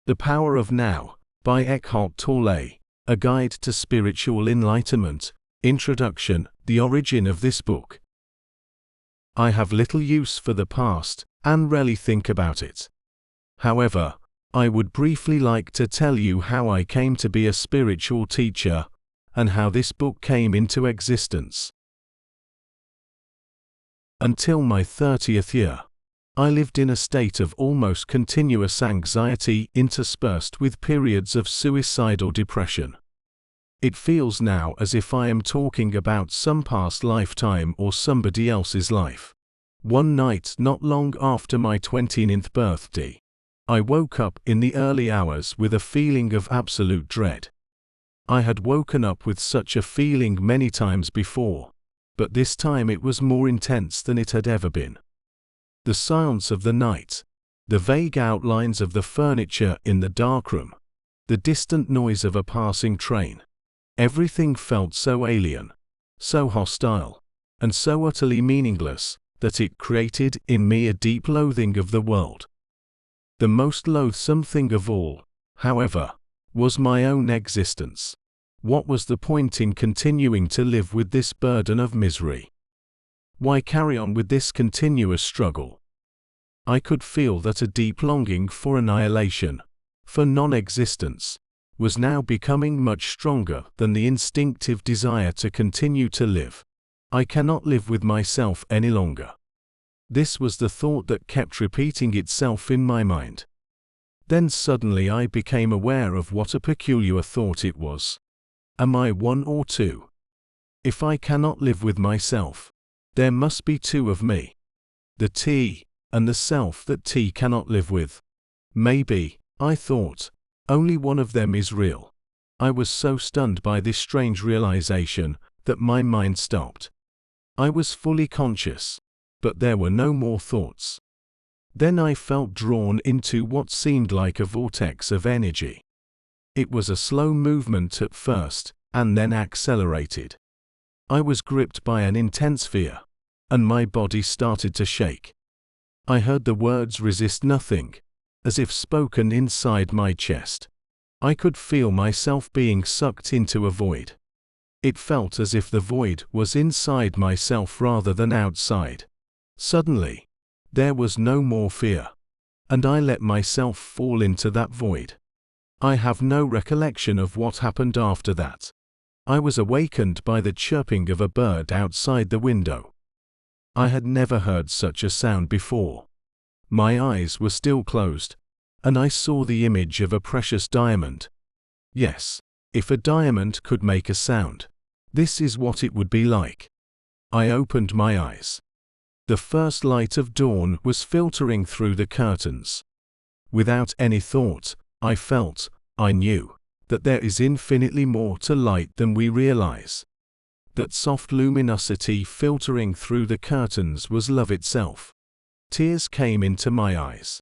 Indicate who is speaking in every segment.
Speaker 1: The Power of Now, by Eckhart Tolle, A Guide to Spiritual Enlightenment. Introduction. The origin of this book. I have little use for the past, and rarely think about it. However, I would briefly like to tell you how I came to be a spiritual teacher, and how this book came into existence. Until my 30th year, I lived in a state of almost continuous anxiety interspersed with periods of suicidal depression. It feels now as if I am talking about some past lifetime or somebody else's life. One night not long after my 29th birthday, I woke up in the early hours with a feeling of absolute dread. I had woken up with such a feeling many times before, but this time it was more intense than it had ever been. The silence of the night, the vague outlines of the furniture in the darkroom, the distant noise of a passing train, everything felt so alien, so hostile, and so utterly meaningless that it created in me a deep loathing of the world. The most loathsome thing of all, however, was my own existence. What was the point in continuing to live with this burden of misery? Why carry on with this continuous struggle? I could feel that a deep longing for annihilation, for non-existence, was now becoming much stronger than the instinctive desire to continue to live. I cannot live with myself any longer. This was the thought that kept repeating itself in my mind. Then suddenly I became aware of what a peculiar thought it was. Am I one or two? If I cannot live with myself, there must be two of me. The T, and the self that T cannot live with. Maybe, I thought, only one of them is real. I was so stunned by this strange realization that my mind stopped. I was fully conscious, but there were no more thoughts. Then I felt drawn into what seemed like a vortex of energy. It was a slow movement at first, and then accelerated. I was gripped by an intense fear, and my body started to shake. I heard the words "resist nothing," as if spoken inside my chest. I could feel myself being sucked into a void. It felt as if the void was inside myself rather than outside. Suddenly, there was no more fear, and I let myself fall into that void. I have no recollection of what happened after that. I was awakened by the chirping of a bird outside the window. I had never heard such a sound before. My eyes were still closed, and I saw the image of a precious diamond. Yes, if a diamond could make a sound, this is what it would be like. I opened my eyes. The first light of dawn was filtering through the curtains. Without any thought, I knew, that there is infinitely more to light than we realize. That soft luminosity filtering through the curtains was love itself. Tears came into my eyes.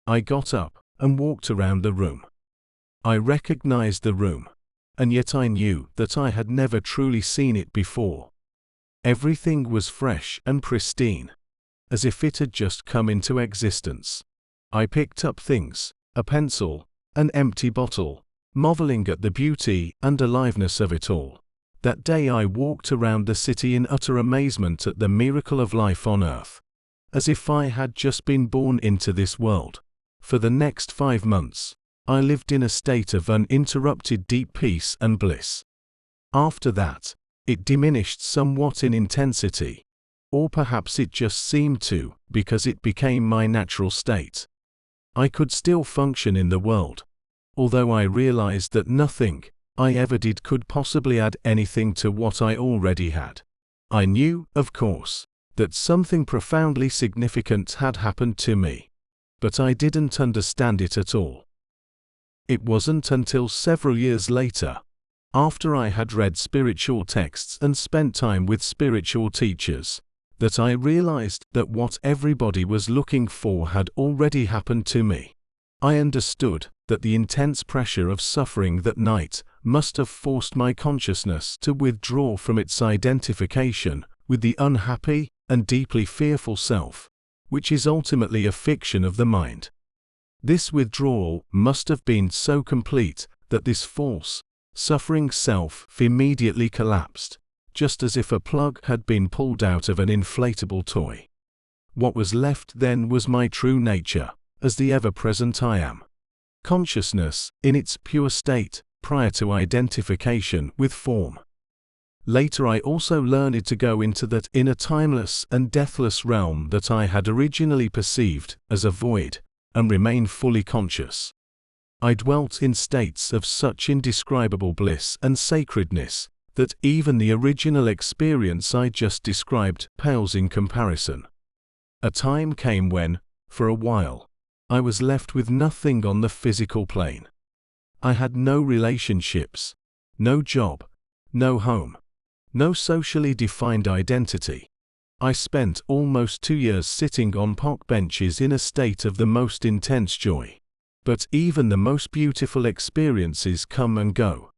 Speaker 1: I got up and walked around the room. I recognized the room, and yet I knew that I had never truly seen it before. Everything was fresh and pristine, as if it had just come into existence. I picked up things, a pencil, an empty bottle, marveling at the beauty and aliveness of it all. That day I walked around the city in utter amazement at the miracle of life on earth, as if I had just been born into this world. For the next 5 months, I lived in a state of uninterrupted deep peace and bliss. After that, it diminished somewhat in intensity, or perhaps it just seemed to, because it became my natural state. I could still function in the world, although I realized that nothing I ever did could possibly add anything to what I already had. I knew, of course, that something profoundly significant had happened to me, but I didn't understand it at all. It wasn't until several years later, after I had read spiritual texts and spent time with spiritual teachers, that I realized that what everybody was looking for had already happened to me. I understood that the intense pressure of suffering that night must have forced my consciousness to withdraw from its identification with the unhappy and deeply fearful self, which is ultimately a fiction of the mind. This withdrawal must have been so complete that this false, suffering self immediately collapsed, just as if a plug had been pulled out of an inflatable toy. What was left then was my true nature, as the ever-present I am. Consciousness, in its pure state, prior to identification with form. Later I also learned to go into that inner timeless and deathless realm that I had originally perceived as a void, and remain fully conscious. I dwelt in states of such indescribable bliss and sacredness that even the original experience I just described pales in comparison. A time came when, for a while, I was left with nothing on the physical plane. I had no relationships, no job, no home, no socially defined identity. I spent almost 2 years sitting on park benches in a state of the most intense joy. But even the most beautiful experiences come and go.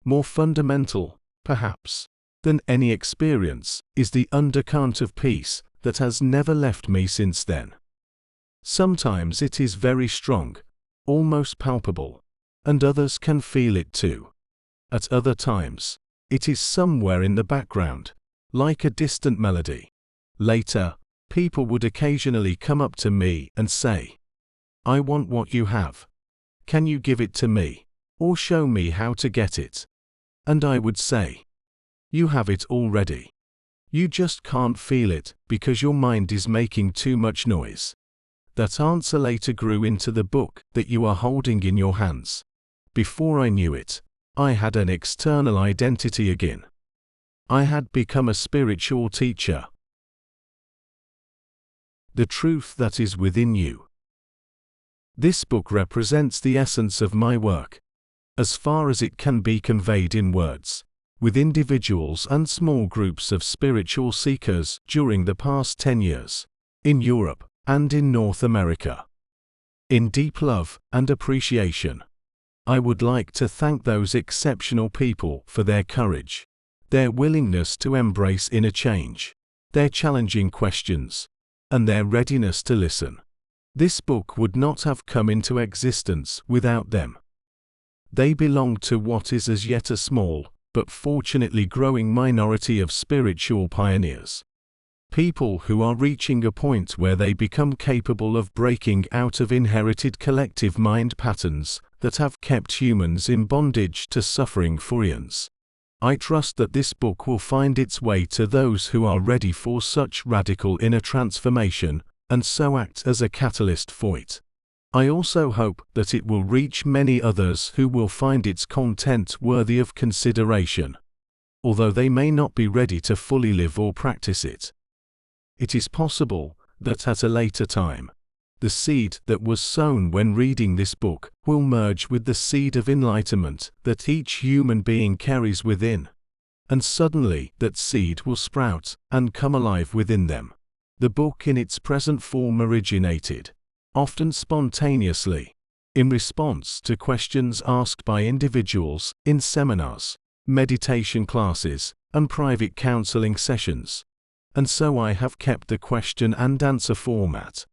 Speaker 1: More fundamental, perhaps, than any experience is the undercurrent of peace that has never left me since then. Sometimes it is very strong, almost palpable, and others can feel it too. At other times, it is somewhere in the background, like a distant melody. Later, people would occasionally come up to me and say, "I want what you have. Can you give it to me, or show me how to get it?" And I would say, "You have it already. You just can't feel it because your mind is making too much noise." That answer later grew into the book that you are holding in your hands. Before I knew it, I had an external identity again. I had become a spiritual teacher. The truth that is within you. This book represents the essence of my work, as far as it can be conveyed in words, with individuals and small groups of spiritual seekers during the past 10 years, in Europe and in North America. In deep love and appreciation, I would like to thank those exceptional people for their courage, their willingness to embrace inner change, their challenging questions, and their readiness to listen. This book would not have come into existence without them. They belong to what is as yet a small, but fortunately growing minority of spiritual pioneers. People who are reaching a point where they become capable of breaking out of inherited collective mind patterns that have kept humans in bondage to suffering for eons. I trust that this book will find its way to those who are ready for such radical inner transformation, and so act as a catalyst for it. I also hope that it will reach many others who will find its content worthy of consideration, although they may not be ready to fully live or practice it. It is possible that at a later time, the seed that was sown when reading this book will merge with the seed of enlightenment that each human being carries within, and suddenly that seed will sprout and come alive within them. The book in its present form originated, often spontaneously, in response to questions asked by individuals in seminars, meditation classes, and private counseling sessions, and so I have kept the question and answer format.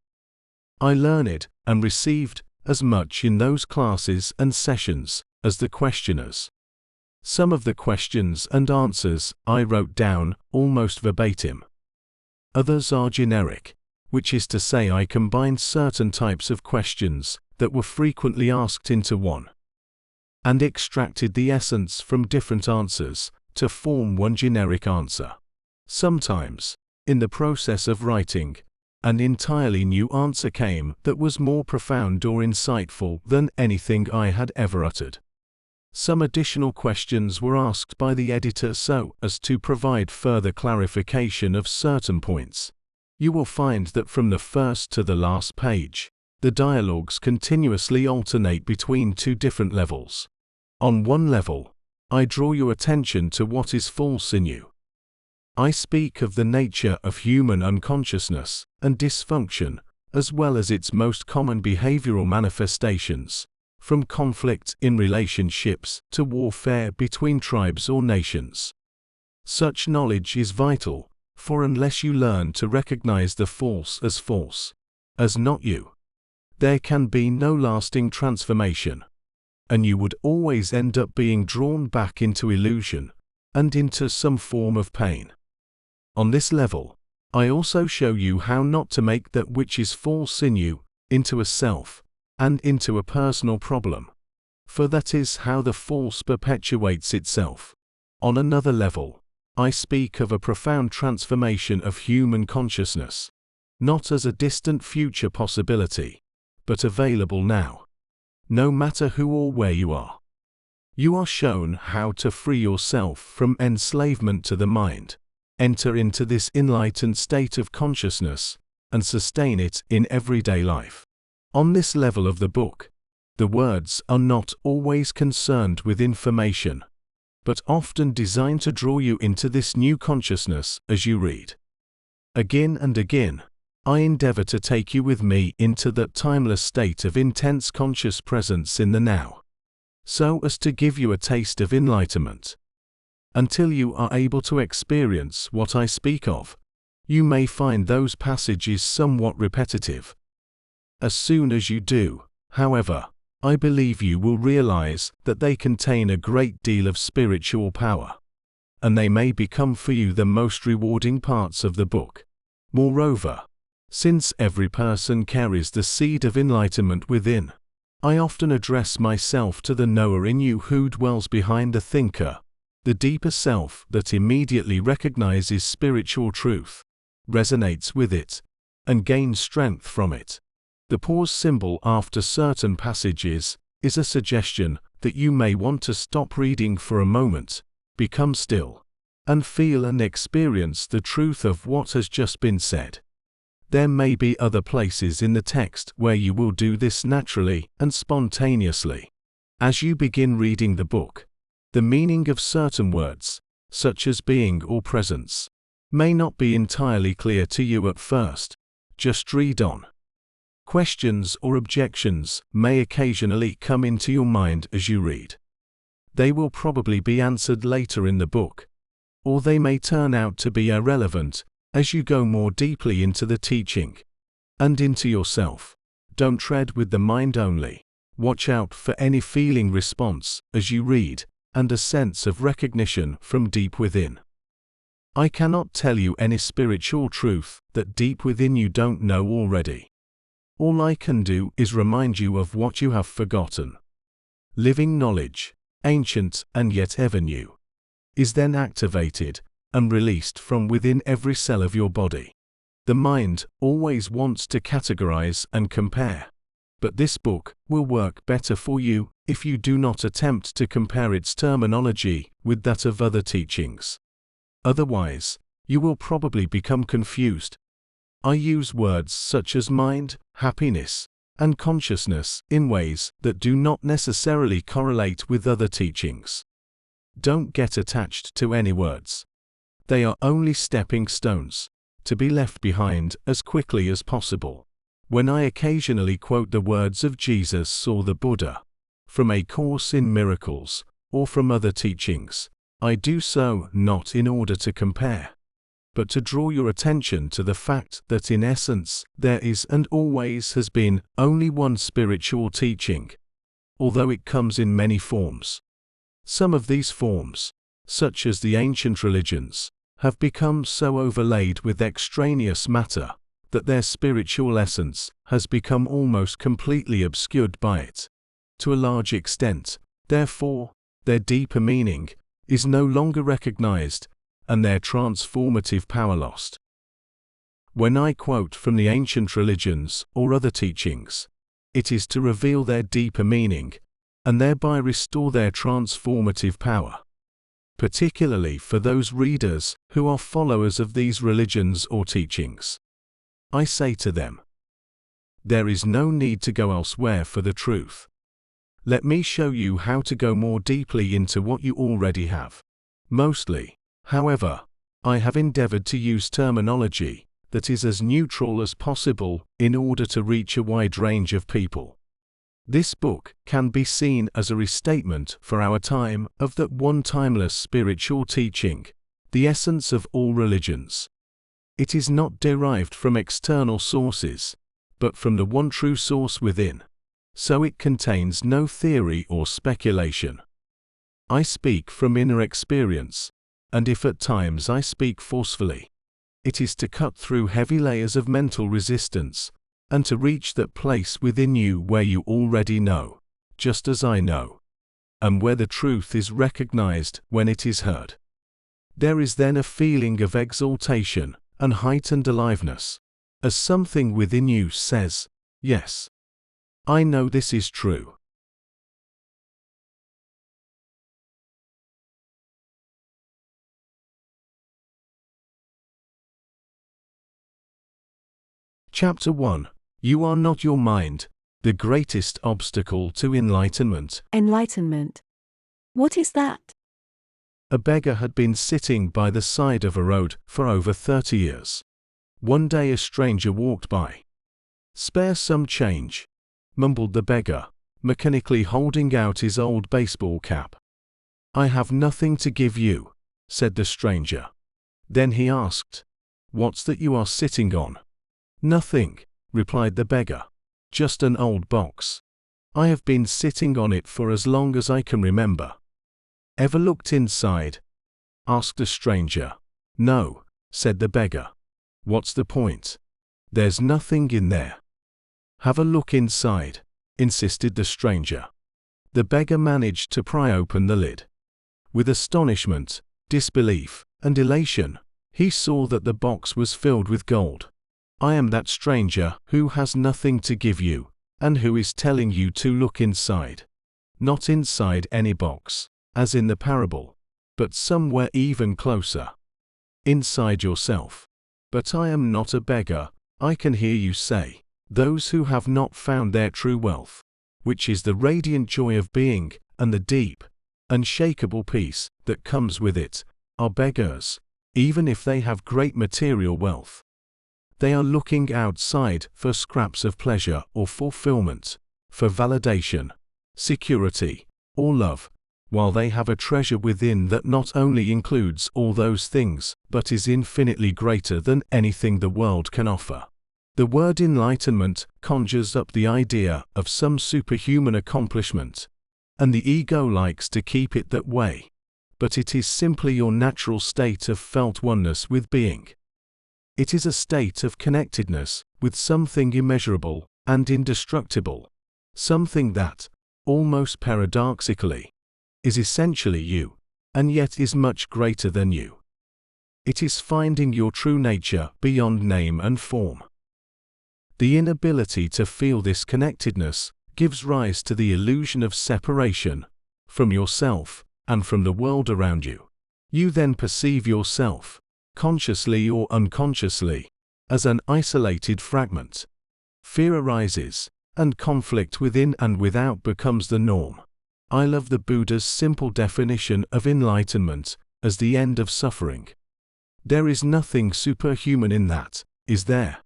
Speaker 1: I learned and received as much in those classes and sessions as the questioners. Some of the questions and answers I wrote down almost verbatim. Others are generic, which is to say I combined certain types of questions that were frequently asked into one, and extracted the essence from different answers to form one generic answer. Sometimes, in the process of writing, an entirely new answer came that was more profound or insightful than anything I had ever uttered. Some additional questions were asked by the editor so as to provide further clarification of certain points. You will find that from the first to the last page, the dialogues continuously alternate between two different levels. On one level, I draw your attention to what is false in you. I speak of the nature of human unconsciousness and dysfunction, as well as its most common behavioral manifestations, from conflict in relationships to warfare between tribes or nations. Such knowledge is vital, for unless you learn to recognize the false as not you, there can be no lasting transformation, and you would always end up being drawn back into illusion and into some form of pain. On this level, I also show you how not to make that which is false in you into a self and into a personal problem, for that is how the false perpetuates itself. On another level, I speak of a profound transformation of human consciousness, not as a distant future possibility, but available now. No matter who or where you are. You are shown how to free yourself from enslavement to the mind, enter into this enlightened state of consciousness, and sustain it in everyday life. On this level of the book, the words are not always concerned with information, but often designed to draw you into this new consciousness as you read. Again and again, I endeavor to take you with me into that timeless state of intense conscious presence in the now, so as to give you a taste of enlightenment. Until you are able to experience what I speak of, you may find those passages somewhat repetitive. As soon as you do, however, I believe you will realize that they contain a great deal of spiritual power, and they may become for you the most rewarding parts of the book. Moreover, since every person carries the seed of enlightenment within, I often address myself to the knower in you who dwells behind the thinker, the deeper self that immediately recognizes spiritual truth, resonates with it, and gains strength from it. The pause symbol after certain passages is a suggestion that you may want to stop reading for a moment, become still, and feel and experience the truth of what has just been said. There may be other places in the text where you will do this naturally and spontaneously. As you begin reading the book, the meaning of certain words, such as being or presence, may not be entirely clear to you at first. Just read on. Questions or objections may occasionally come into your mind as you read. They will probably be answered later in the book, or they may turn out to be irrelevant as you go more deeply into the teaching and into yourself. Don't tread with the mind only. Watch out for any feeling response as you read and a sense of recognition from deep within. I cannot tell you any spiritual truth that deep within you don't know already. All I can do is remind you of what you have forgotten. Living knowledge, ancient and yet ever new, is then activated and released from within every cell of your body. The mind always wants to categorize and compare, but this book will work better for you if you do not attempt to compare its terminology with that of other teachings. Otherwise, you will probably become confused. I use words such as mind, happiness, and consciousness in ways that do not necessarily correlate with other teachings. Don't get attached to any words. They are only stepping stones, to be left behind as quickly as possible. When I occasionally quote the words of Jesus or the Buddha, from A Course in Miracles, or from other teachings, I do so not in order to compare, but to draw your attention to the fact that in essence there is and always has been only one spiritual teaching, although it comes in many forms. Some of these forms, such as the ancient religions, have become so overlaid with extraneous matter that their spiritual essence has become almost completely obscured by it. To a large extent, therefore, their deeper meaning is no longer recognized, and their transformative power lost. When I quote from the ancient religions or other teachings, it is to reveal their deeper meaning, and thereby restore their transformative power. Particularly for those readers who are followers of these religions or teachings. I say to them, there is no need to go elsewhere for the truth. Let me show you how to go more deeply into what you already have. Mostly, however, I have endeavored to use terminology that is as neutral as possible in order to reach a wide range of people. This book can be seen as a restatement for our time of that one timeless spiritual teaching, the essence of all religions. It is not derived from external sources, but from the one true source within. So it contains no theory or speculation. I speak from inner experience, and if at times I speak forcefully, it is to cut through heavy layers of mental resistance, and to reach that place within you where you already know, just as I know, and where the truth is recognized when it is heard. There is then a feeling of exaltation and heightened aliveness, as something within you says, yes, I know this is true. Chapter 1. You are not your mind, the greatest obstacle to enlightenment.
Speaker 2: Enlightenment. What is that?
Speaker 1: A beggar had been sitting by the side of a road for over 30 years. One day a stranger walked by. "Spare some change," mumbled the beggar, mechanically holding out his old baseball cap. "I have nothing to give you," said the stranger. Then he asked, "What's that you are sitting on?" "Nothing," replied the beggar. "Just an old box. I have been sitting on it for as long as I can remember." "Ever looked inside?" asked the stranger. "No," said the beggar. "What's the point? There's nothing in there." "Have a look inside," insisted the stranger. The beggar managed to pry open the lid. With astonishment, disbelief, and elation, he saw that the box was filled with gold. "I am that stranger who has nothing to give you, and who is telling you to look inside. Not inside any box, as in the parable, but somewhere even closer. Inside yourself. But I am not a beggar, I can hear you say. Those who have not found their true wealth, which is the radiant joy of being, and the deep, unshakable peace that comes with it, are beggars, even if they have great material wealth. They are looking outside for scraps of pleasure or fulfillment, for validation, security, or love, while they have a treasure within that not only includes all those things, but is infinitely greater than anything the world can offer. The word enlightenment conjures up the idea of some superhuman accomplishment, and the ego likes to keep it that way, but it is simply your natural state of felt oneness with being. It is a state of connectedness with something immeasurable and indestructible, something that, almost paradoxically, is essentially you, and yet is much greater than you. It is finding your true nature beyond name and form. The inability to feel this connectedness gives rise to the illusion of separation from yourself and from the world around you. You then perceive yourself, consciously or unconsciously, as an isolated fragment. Fear arises, and conflict within and without becomes the norm. I love the Buddha's simple definition of enlightenment as the end of suffering. There is nothing superhuman in that, is there?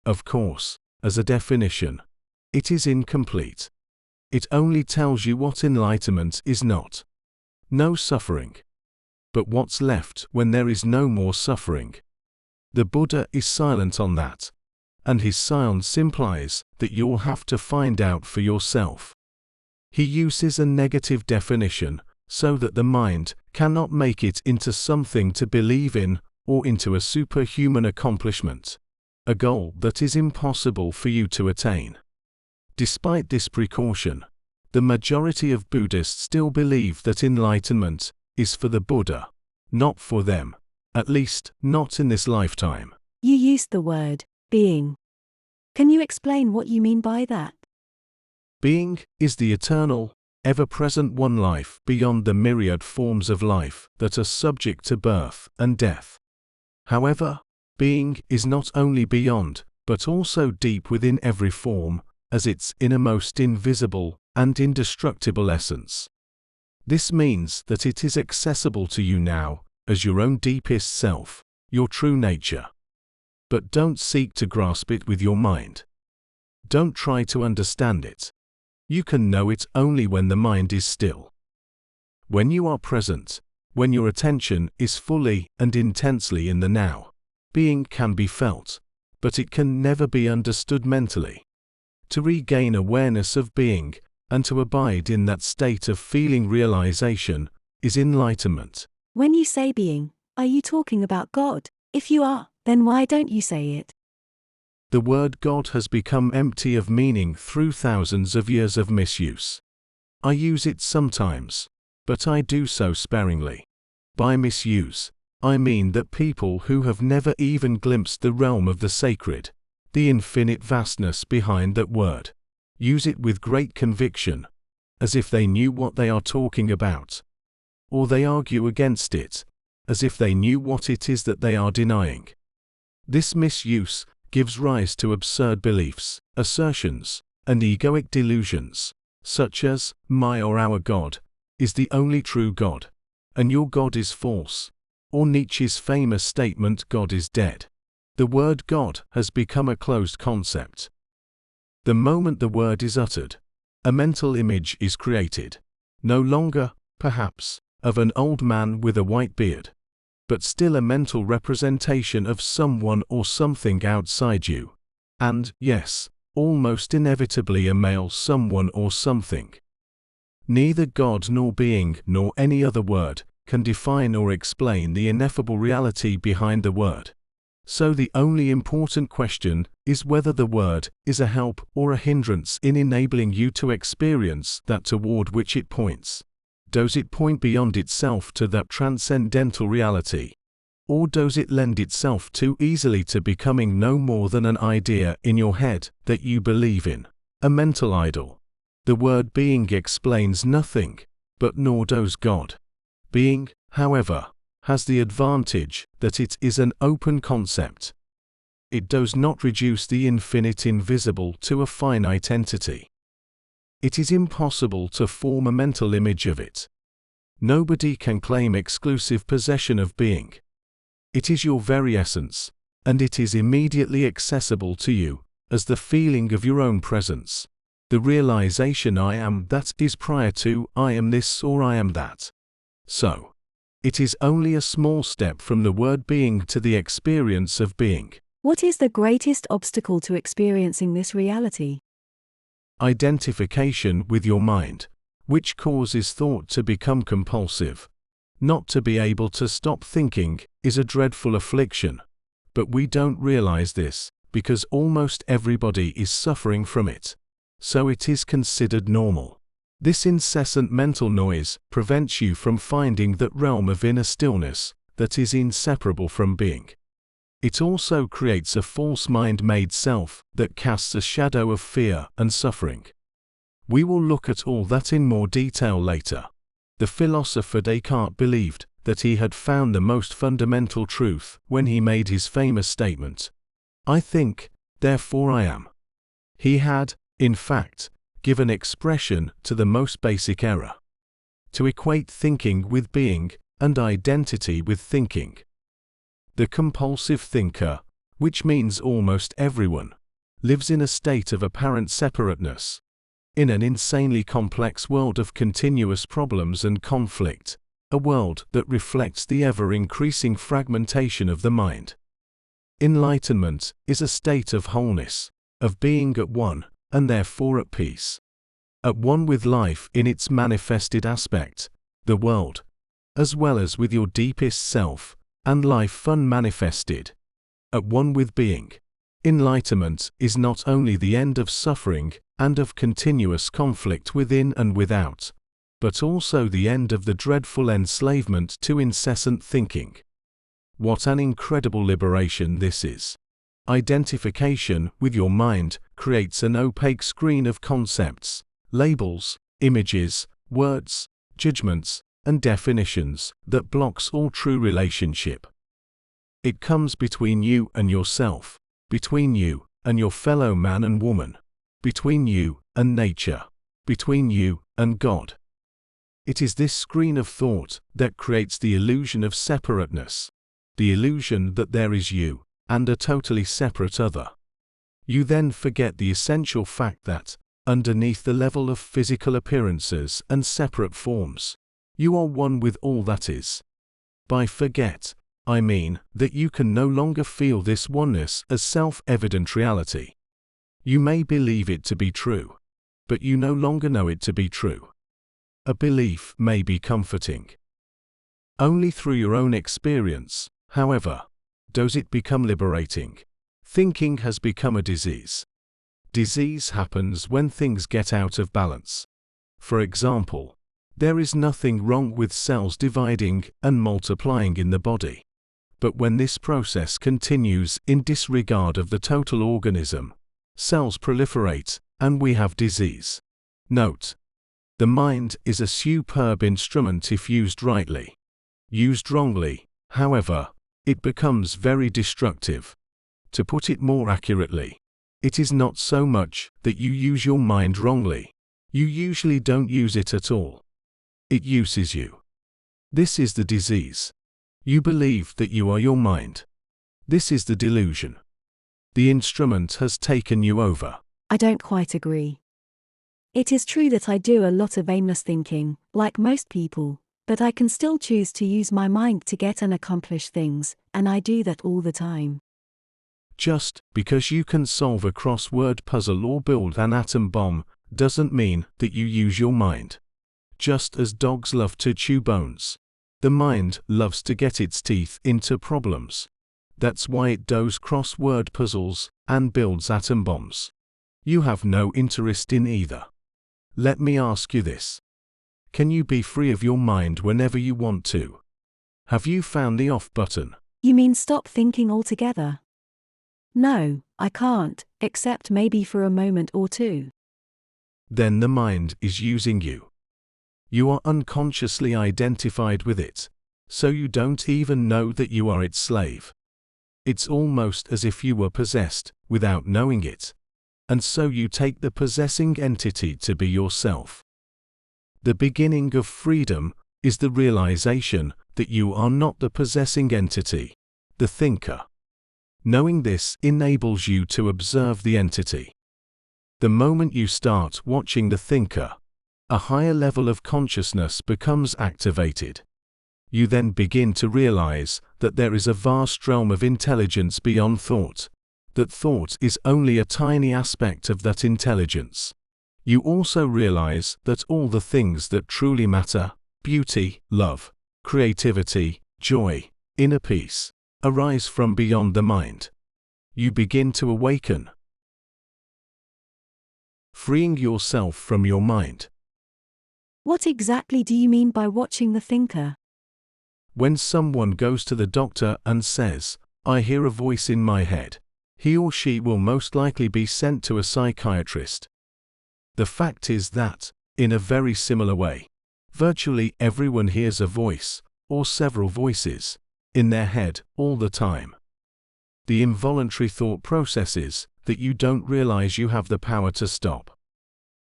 Speaker 1: Of course, as a definition, it is incomplete. It only tells you what enlightenment is not. No suffering. But what's left when there is no more suffering? The Buddha is silent on that, and his silence implies that you'll have to find out for yourself. He uses a negative definition so that the mind cannot make it into something to believe in or into a superhuman accomplishment, a goal that is impossible for you to attain. Despite this precaution, the majority of Buddhists still believe that enlightenment is for the Buddha, not for them, at least not in this lifetime.
Speaker 2: You used the word being. Can you explain what you mean by that?
Speaker 1: Being is the eternal, ever-present one life beyond the myriad forms of life that are subject to birth and death. However, being is not only beyond, but also deep within every form, as its innermost invisible and indestructible essence. This means that it is accessible to you now, as your own deepest self, your true nature. But don't seek to grasp it with your mind. Don't try to understand it. You can know it only when the mind is still. When you are present, when your attention is fully and intensely in the now, being can be felt, but it can never be understood mentally. To regain awareness of being, and to abide in that state of feeling realization, is enlightenment.
Speaker 2: When you say being, are you talking about God? If you are, then why don't you say it?
Speaker 1: The word God has become empty of meaning through thousands of years of misuse. I use it sometimes, but I do so sparingly. By misuse, I mean that people who have never even glimpsed the realm of the sacred, the infinite vastness behind that word, use it with great conviction, as if they knew what they are talking about. Or they argue against it, as if they knew what it is that they are denying. This misuse gives rise to absurd beliefs, assertions, and egoic delusions, such as, my or our God is the only true God, and your God is false, or Nietzsche's famous statement, God is dead. The word God has become a closed concept. The moment the word is uttered, a mental image is created, no longer, perhaps, of an old man with a white beard, but still a mental representation of someone or something outside you, and, yes, almost inevitably a male someone or something. Neither God nor being nor any other word can define or explain the ineffable reality behind the word. So the only important question is whether the word is a help or a hindrance in enabling you to experience that toward which it points. Does it point beyond itself to that transcendental reality? Or does it lend itself too easily to becoming no more than an idea in your head that you believe in, a mental idol? The word being explains nothing, but nor does God. Being, however, has the advantage that it is an open concept. It does not reduce the infinite invisible to a finite entity. It is impossible to form a mental image of it. Nobody can claim exclusive possession of being. It is your very essence, and it is immediately accessible to you, as the feeling of your own presence. The realization I am that is prior to I am this or I am that. So, it is only a small step from the word being to the experience of being.
Speaker 2: What is the greatest obstacle to experiencing this reality?
Speaker 1: Identification with your mind, which causes thought to become compulsive. Not to be able to stop thinking is a dreadful affliction, but we don't realize this because almost everybody is suffering from it. So it is considered normal. This incessant mental noise prevents you from finding that realm of inner stillness that is inseparable from being. It also creates a false mind-made self that casts a shadow of fear and suffering. We will look at all that in more detail later. The philosopher Eckhart believed that he had found the most fundamental truth when he made his famous statement, I think, therefore I am. He had, in fact, given expression to the most basic error. To equate thinking with being, and identity with thinking. The compulsive thinker, which means almost everyone, lives in a state of apparent separateness. In an insanely complex world of continuous problems and conflict, a world that reflects the ever-increasing fragmentation of the mind. Enlightenment is a state of wholeness, of being at one, and therefore at peace. At one with life in its manifested aspect, the world, as well as with your deepest self, and life unmanifested. At one with being. Enlightenment is not only the end of suffering and of continuous conflict within and without, but also the end of the dreadful enslavement to incessant thinking. What an incredible liberation this is! Identification with your mind creates an opaque screen of concepts, labels, images, words, judgments, and definitions that blocks all true relationship. It comes between you and yourself, between you and your fellow man and woman, between you and nature, between you and God. It is this screen of thought that creates the illusion of separateness, the illusion that there is you and a totally separate other. You then forget the essential fact that, underneath the level of physical appearances and separate forms, you are one with all that is. By forget, I mean that you can no longer feel this oneness as self-evident reality. You may believe it to be true, but you no longer know it to be true. A belief may be comforting. Only through your own experience, however, does it become liberating. Thinking has become a disease. Disease happens when things get out of balance. For example, there is nothing wrong with cells dividing and multiplying in the body. But when this process continues in disregard of the total organism, cells proliferate, and we have disease. Note: the mind is a superb instrument if used rightly. Used wrongly, however, it becomes very destructive. To put it more accurately, it is not so much that you use your mind wrongly. You usually don't use it at all. It uses you. This is the disease. You believe that you are your mind. This is the delusion. The instrument has taken you over.
Speaker 2: I don't quite agree. It is true that I do a lot of aimless thinking, like most people, but I can still choose to use my mind to get and accomplish things, and I do that all the time.
Speaker 1: Just because you can solve a crossword puzzle or build an atom bomb doesn't mean that you use your mind. Just as dogs love to chew bones, the mind loves to get its teeth into problems. That's why it does crossword puzzles and builds atom bombs. You have no interest in either. Let me ask you this. Can you be free of your mind whenever you want to? Have you found the off button?
Speaker 2: You mean stop thinking altogether? No, I can't, except maybe for a moment or two.
Speaker 1: Then the mind is using you. You are unconsciously identified with it, so you don't even know that you are its slave. It's almost as if you were possessed, without knowing it. And so you take the possessing entity to be yourself. The beginning of freedom is the realization that you are not the possessing entity, the thinker. Knowing this enables you to observe the entity. The moment you start watching the thinker, a higher level of consciousness becomes activated. You then begin to realize that there is a vast realm of intelligence beyond thought, that thought is only a tiny aspect of that intelligence. You also realize that all the things that truly matter, beauty, love, creativity, joy, inner peace, arise from beyond the mind. You begin to awaken, freeing yourself from your mind.
Speaker 2: What exactly do you mean by watching the thinker?
Speaker 1: When someone goes to the doctor and says, "I hear a voice in my head," he or she will most likely be sent to a psychiatrist. The fact is that, in a very similar way, virtually everyone hears a voice, or several voices, in their head all the time. The involuntary thought processes that you don't realize you have the power to stop.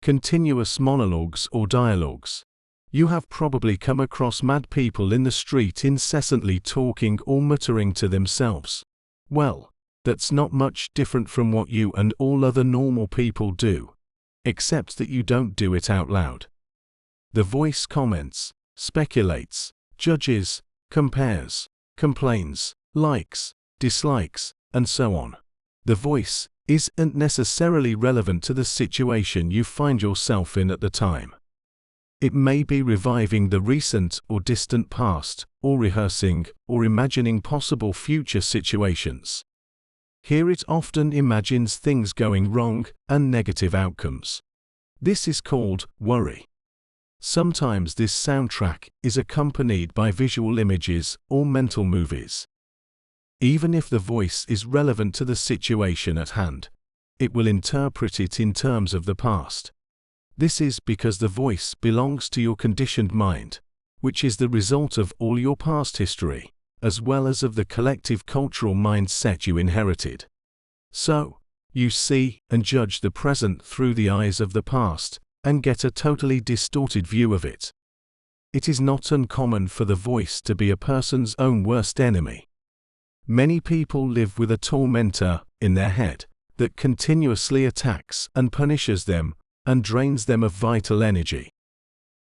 Speaker 1: Continuous monologues or dialogues. You have probably come across mad people in the street incessantly talking or muttering to themselves. Well, that's not much different from what you and all other normal people do, except that you don't do it out loud. The voice comments, speculates, judges, compares, complains, likes, dislikes, and so on. The voice isn't necessarily relevant to the situation you find yourself in at the time. It may be reviving the recent or distant past, or rehearsing or imagining possible future situations. Here it often imagines things going wrong and negative outcomes. This is called worry. Sometimes this soundtrack is accompanied by visual images or mental movies. Even if the voice is relevant to the situation at hand, it will interpret it in terms of the past. This is because the voice belongs to your conditioned mind, which is the result of all your past history, as well as of the collective cultural mindset you inherited. So, you see and judge the present through the eyes of the past, and get a totally distorted view of it. It is not uncommon for the voice to be a person's own worst enemy. Many people live with a tormentor in their head that continuously attacks and punishes them and drains them of vital energy.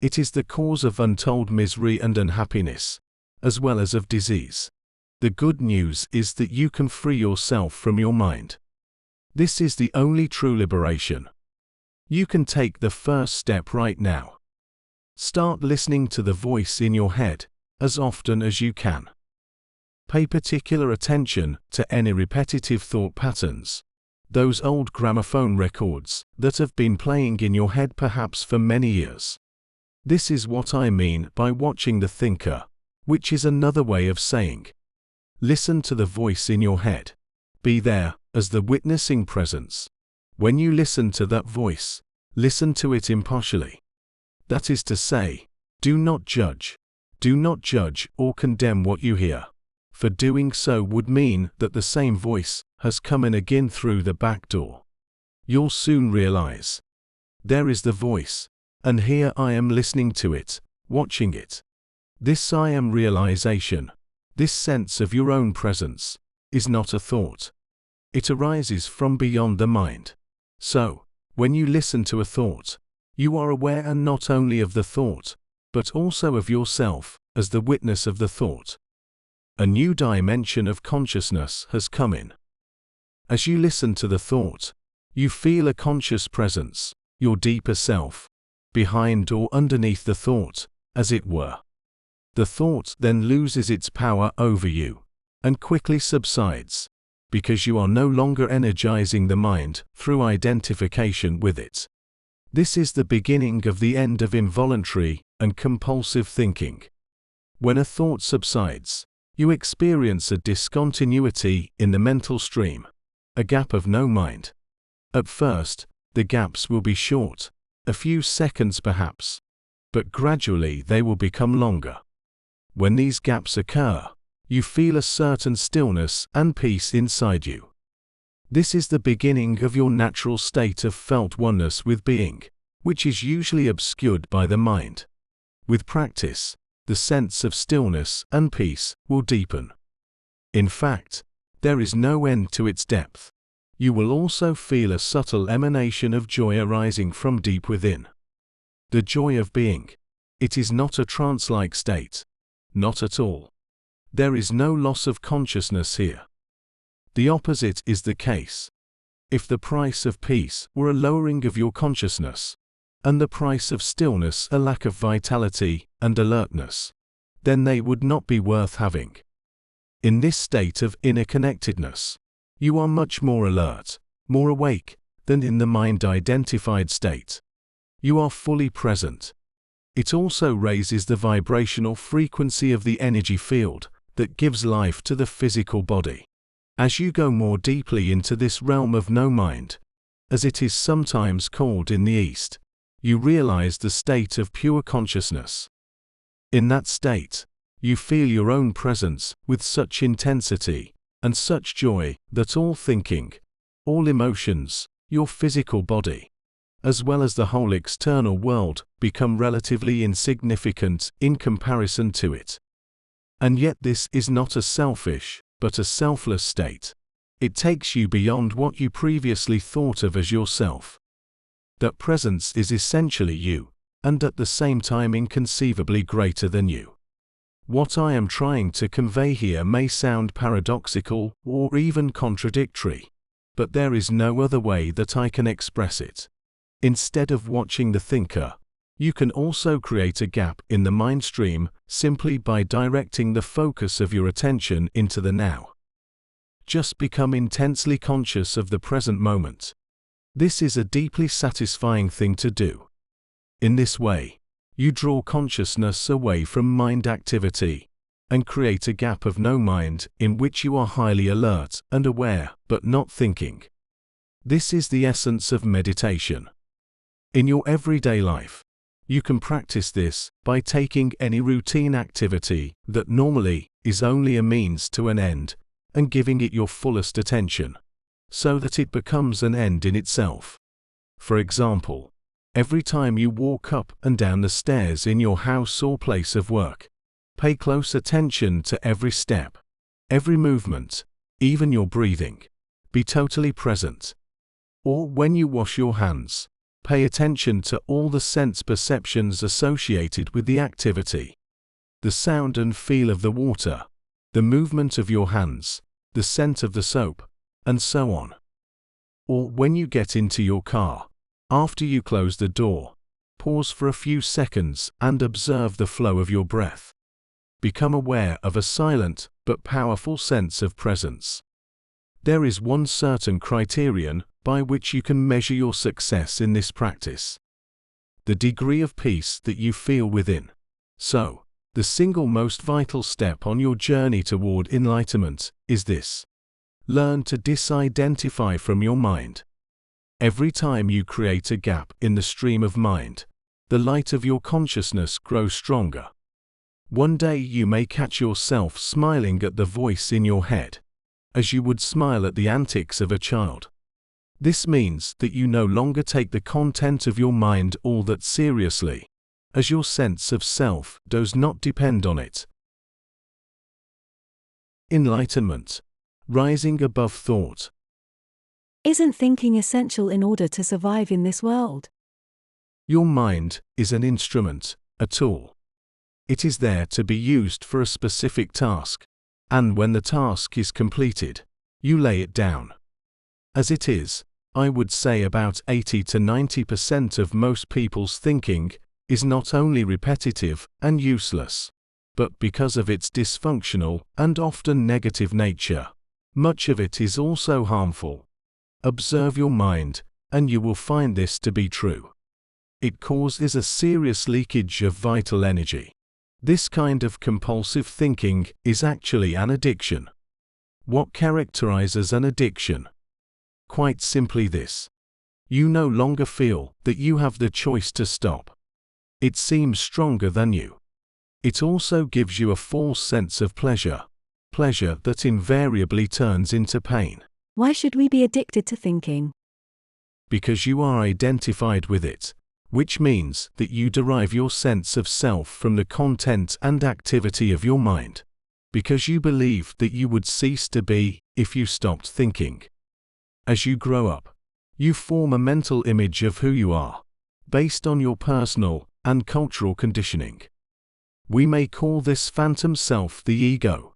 Speaker 1: It is the cause of untold misery and unhappiness, as well as of disease. The good news is that you can free yourself from your mind. This is the only true liberation. You can take the first step right now. Start listening to the voice in your head as often as you can. Pay particular attention to any repetitive thought patterns, those old gramophone records that have been playing in your head perhaps for many years. This is what I mean by watching the thinker, which is another way of saying, listen to the voice in your head. Be there as the witnessing presence. When you listen to that voice, listen to it impartially. That is to say, do not judge. Do not judge or condemn what you hear, for doing so would mean that the same voice has come in again through the back door. You'll soon realize, there is the voice, and here I am listening to it, watching it. This I am realization, this sense of your own presence, is not a thought. It arises from beyond the mind. So, when you listen to a thought, you are aware not only of the thought, but also of yourself as the witness of the thought. A new dimension of consciousness has come in. As you listen to the thought, you feel a conscious presence, your deeper self, behind or underneath the thought, as it were. The thought then loses its power over you, and quickly subsides, because you are no longer energizing the mind through identification with it. This is the beginning of the end of involuntary and compulsive thinking. When a thought subsides, you experience a discontinuity in the mental stream, a gap of no mind. At first, the gaps will be short, a few seconds perhaps, but gradually they will become longer. When these gaps occur, you feel a certain stillness and peace inside you. This is the beginning of your natural state of felt oneness with being, which is usually obscured by the mind. With practice, the sense of stillness and peace will deepen. In fact, there is no end to its depth. You will also feel a subtle emanation of joy arising from deep within. The joy of being. It is not a trance-like state. Not at all. There is no loss of consciousness here. The opposite is the case. If the price of peace were a lowering of your consciousness, and the price of stillness a lack of vitality and alertness, then they would not be worth having. In this state of inner connectedness, you are much more alert, more awake, than in the mind-identified state. You are fully present. It also raises the vibrational frequency of the energy field that gives life to the physical body. As you go more deeply into this realm of no mind, as it is sometimes called in the East, you realize the state of pure consciousness. In that state, you feel your own presence with such intensity and such joy that all thinking, all emotions, your physical body, as well as the whole external world, become relatively insignificant in comparison to it. And yet this is not a selfish, but a selfless state. It takes you beyond what you previously thought of as yourself. That presence is essentially you, and at the same time inconceivably greater than you. What I am trying to convey here may sound paradoxical or even contradictory, but there is no other way that I can express it. Instead of watching the thinker, you can also create a gap in the mind stream simply by directing the focus of your attention into the now. Just become intensely conscious of the present moment. This is a deeply satisfying thing to do. In this way, you draw consciousness away from mind activity and create a gap of no mind in which you are highly alert and aware but not thinking. This is the essence of meditation. In your everyday life, you can practice this by taking any routine activity that normally is only a means to an end and giving it your fullest attention, so that it becomes an end in itself. For example, every time you walk up and down the stairs in your house or place of work, pay close attention to every step, every movement, even your breathing. Be totally present. Or when you wash your hands, pay attention to all the sense perceptions associated with the activity. The sound and feel of the water, the movement of your hands, the scent of the soap, and so on. Or when you get into your car, after you close the door, pause for a few seconds and observe the flow of your breath. Become aware of a silent but powerful sense of presence. There is one certain criterion by which you can measure your success in this practice: the degree of peace that you feel within. So, the single most vital step on your journey toward enlightenment is this: learn to disidentify from your mind. Every time you create a gap in the stream of mind, the light of your consciousness grows stronger. One day you may catch yourself smiling at the voice in your head, as you would smile at the antics of a child. This means that you no longer take the content of your mind all that seriously, as your sense of self does not depend on it. Enlightenment. Rising above thought.
Speaker 2: Isn't thinking essential in order to survive in this world?
Speaker 1: Your mind is an instrument, a tool. It is there to be used for a specific task, and when the task is completed, you lay it down. As it is, I would say about 80 to 90% of most people's thinking is not only repetitive and useless, but because of its dysfunctional and often negative nature, much of it is also harmful. Observe your mind, and you will find this to be true. It causes a serious leakage of vital energy. This kind of compulsive thinking is actually an addiction. What characterizes an addiction? Quite simply this: you no longer feel that you have the choice to stop. It seems stronger than you. It also gives you a false sense of pleasure that invariably turns into pain.
Speaker 2: Why should we be addicted to thinking?
Speaker 1: Because you are identified with it, which means that you derive your sense of self from the content and activity of your mind. Because you believe that you would cease to be if you stopped thinking. As you grow up, you form a mental image of who you are, based on your personal and cultural conditioning. We may call this phantom self the ego.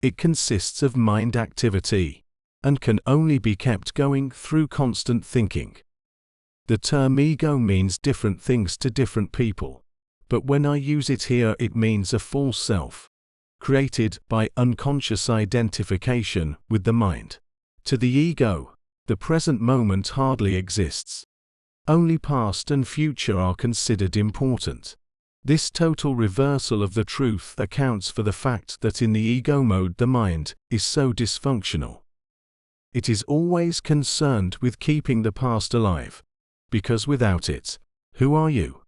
Speaker 1: It consists of mind activity, and can only be kept going through constant thinking. The term ego means different things to different people, but when I use it here it means a false self, created by unconscious identification with the mind. To the ego, the present moment hardly exists. Only past and future are considered important. This total reversal of the truth accounts for the fact that in the ego mode the mind is so dysfunctional. It is always concerned with keeping the past alive, because without it, who are you?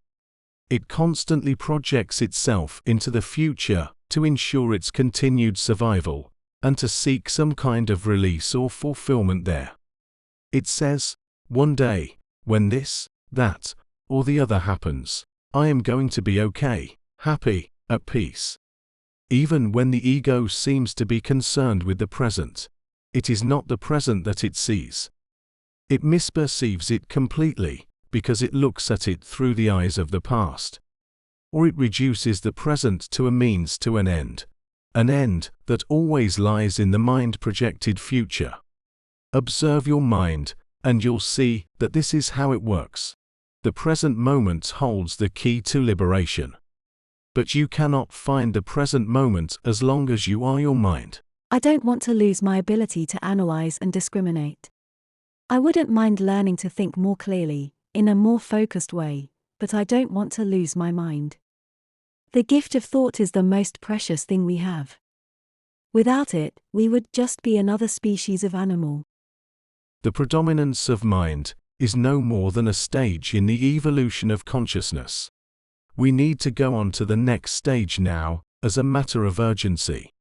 Speaker 1: It constantly projects itself into the future to ensure its continued survival, and to seek some kind of release or fulfillment there. It says, one day, when this, that, or the other happens, I am going to be okay, happy, at peace. Even when the ego seems to be concerned with the present, it is not the present that it sees. It misperceives it completely, because it looks at it through the eyes of the past. Or it reduces the present to a means to an end that always lies in the mind-projected future. Observe your mind, and you'll see that this is how it works. The present moment holds the key to liberation. But you cannot find the present moment as long as you are your mind.
Speaker 2: I don't want to lose my ability to analyze and discriminate. I wouldn't mind learning to think more clearly, in a more focused way, but I don't want to lose my mind. The gift of thought is the most precious thing we have. Without it, we would just be another species of animal.
Speaker 1: The predominance of mind is no more than a stage in the evolution of consciousness. We need to go on to the next stage now, as a matter of urgency.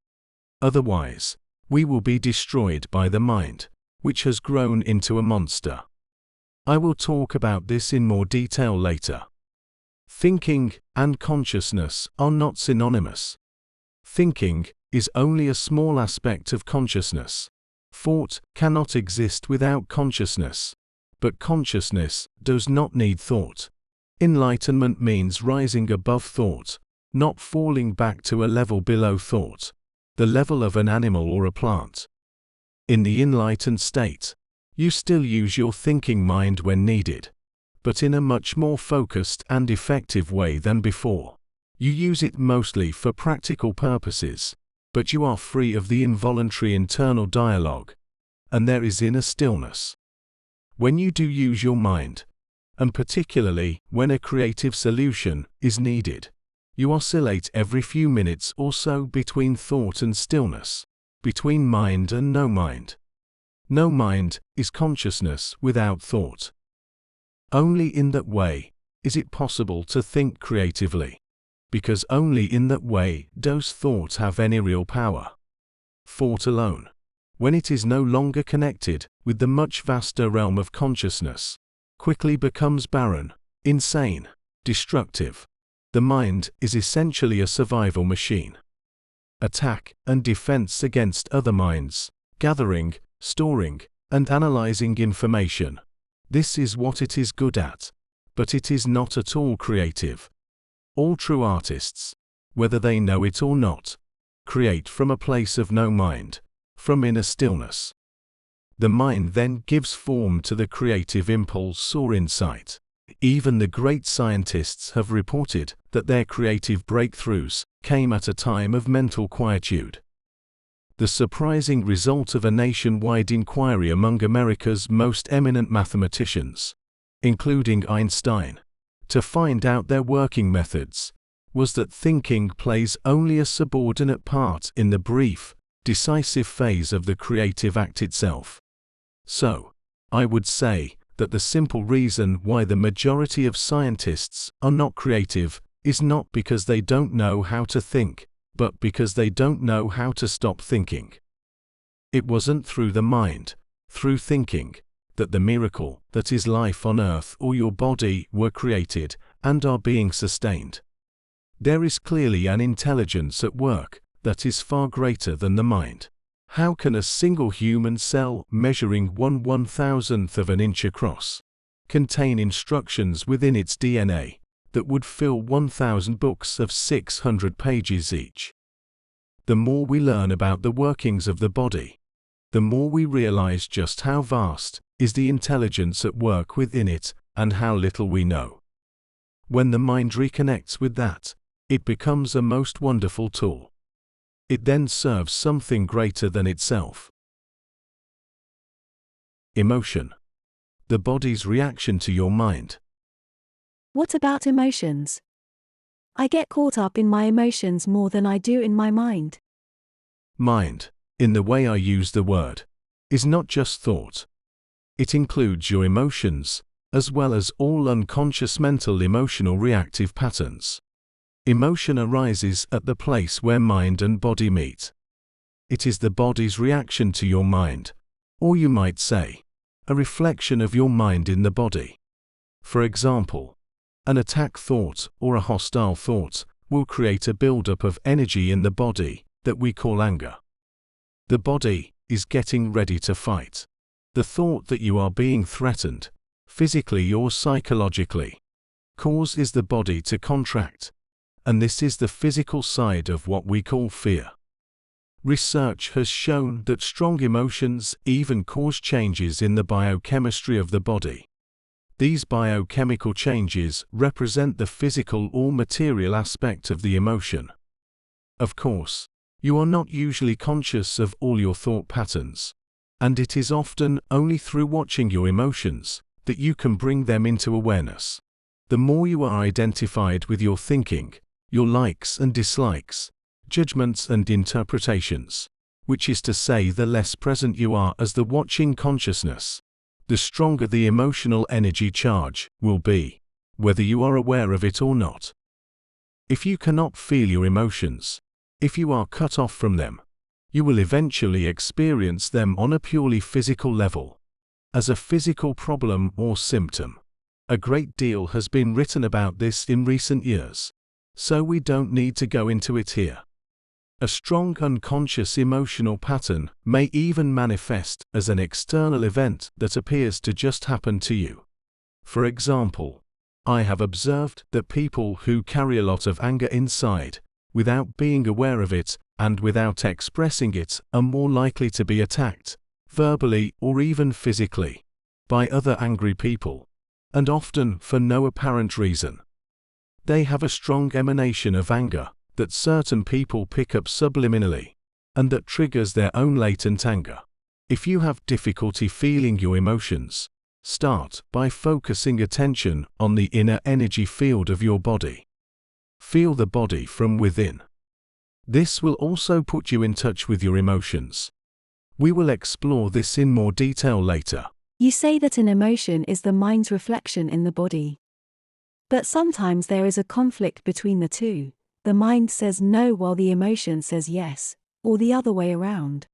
Speaker 1: Otherwise, we will be destroyed by the mind, which has grown into a monster. I will talk about this in more detail later. Thinking and consciousness are not synonymous. Thinking is only a small aspect of consciousness. Thought cannot exist without consciousness, but consciousness does not need thought. Enlightenment means rising above thought, not falling back to a level below thought. the level of an animal or a plant. In the enlightened state, you still use your thinking mind when needed, but in a much more focused and effective way than before. You use it mostly for practical purposes, but you are free of the involuntary internal dialogue, and there is inner stillness. When you do use your mind, and particularly when a creative solution is needed, you oscillate every few minutes or so between thought and stillness, between mind and no mind. No mind is consciousness without thought. Only in that way is it possible to think creatively, because only in that way does thought have any real power. Thought alone, when it is no longer connected with the much vaster realm of consciousness, quickly becomes barren, insane, destructive. The mind is essentially a survival machine. Attack and defense against other minds, gathering, storing, and analyzing information. This is what it is good at, but it is not at all creative. All true artists, whether they know it or not, create from a place of no mind, from inner stillness. The mind then gives form to the creative impulse or insight. Even the great scientists have reported that their creative breakthroughs came at a time of mental quietude. The surprising result of a nationwide inquiry among America's most eminent mathematicians, including Einstein, to find out their working methods, was that thinking plays only a subordinate part in the brief, decisive phase of the creative act itself. So, I would say that the simple reason why the majority of scientists are not creative is not because they don't know how to think, but because they don't know how to stop thinking. It wasn't through the mind, through thinking, that the miracle that is life on earth or your body were created and are being sustained. There is clearly an intelligence at work that is far greater than the mind. How can a single human cell measuring 1/1000th of an inch across contain instructions within its DNA that would fill 1,000 books of 600 pages each? The more we learn about the workings of the body, the more we realize just how vast is the intelligence at work within it and how little we know. When the mind reconnects with that, it becomes a most wonderful tool. It then serves something greater than itself. Emotion. The body's reaction to your mind.
Speaker 2: What about emotions? I get caught up in my emotions more than I do in my mind.
Speaker 1: Mind, in the way I use the word, is not just thought. It includes your emotions, as well as all unconscious mental emotional reactive patterns. Emotion arises at the place where mind and body meet. It is the body's reaction to your mind, or you might say, a reflection of your mind in the body. For example, an attack thought or a hostile thought will create a buildup of energy in the body that we call anger. The body is getting ready to fight. The thought that you are being threatened, physically or psychologically, causes the body to contract. And this is the physical side of what we call fear. Research has shown that strong emotions even cause changes in the biochemistry of the body. These biochemical changes represent the physical or material aspect of the emotion. Of course, you are not usually conscious of all your thought patterns, and it is often only through watching your emotions that you can bring them into awareness. The more you are identified with your thinking, your likes and dislikes, judgments and interpretations, which is to say the less present you are as the watching consciousness, the stronger the emotional energy charge will be, whether you are aware of it or not. If you cannot feel your emotions, if you are cut off from them, you will eventually experience them on a purely physical level, as a physical problem or symptom. A great deal has been written about this in recent years, so we don't need to go into it here. A strong unconscious emotional pattern may even manifest as an external event that appears to just happen to you. For example, I have observed that people who carry a lot of anger inside without being aware of it, and without expressing it, are more likely to be attacked, verbally or even physically, by other angry people, and often for no apparent reason. They have a strong emanation of anger that certain people pick up subliminally, and that triggers their own latent anger. If you have difficulty feeling your emotions, start by focusing attention on the inner energy field of your body. Feel the body from within. This will also put you in touch with your emotions. We will explore this in more detail later.
Speaker 2: You say that an emotion is the mind's reflection in the body. But sometimes there is a conflict between the two. The mind says no while the emotion says yes, or the other way around.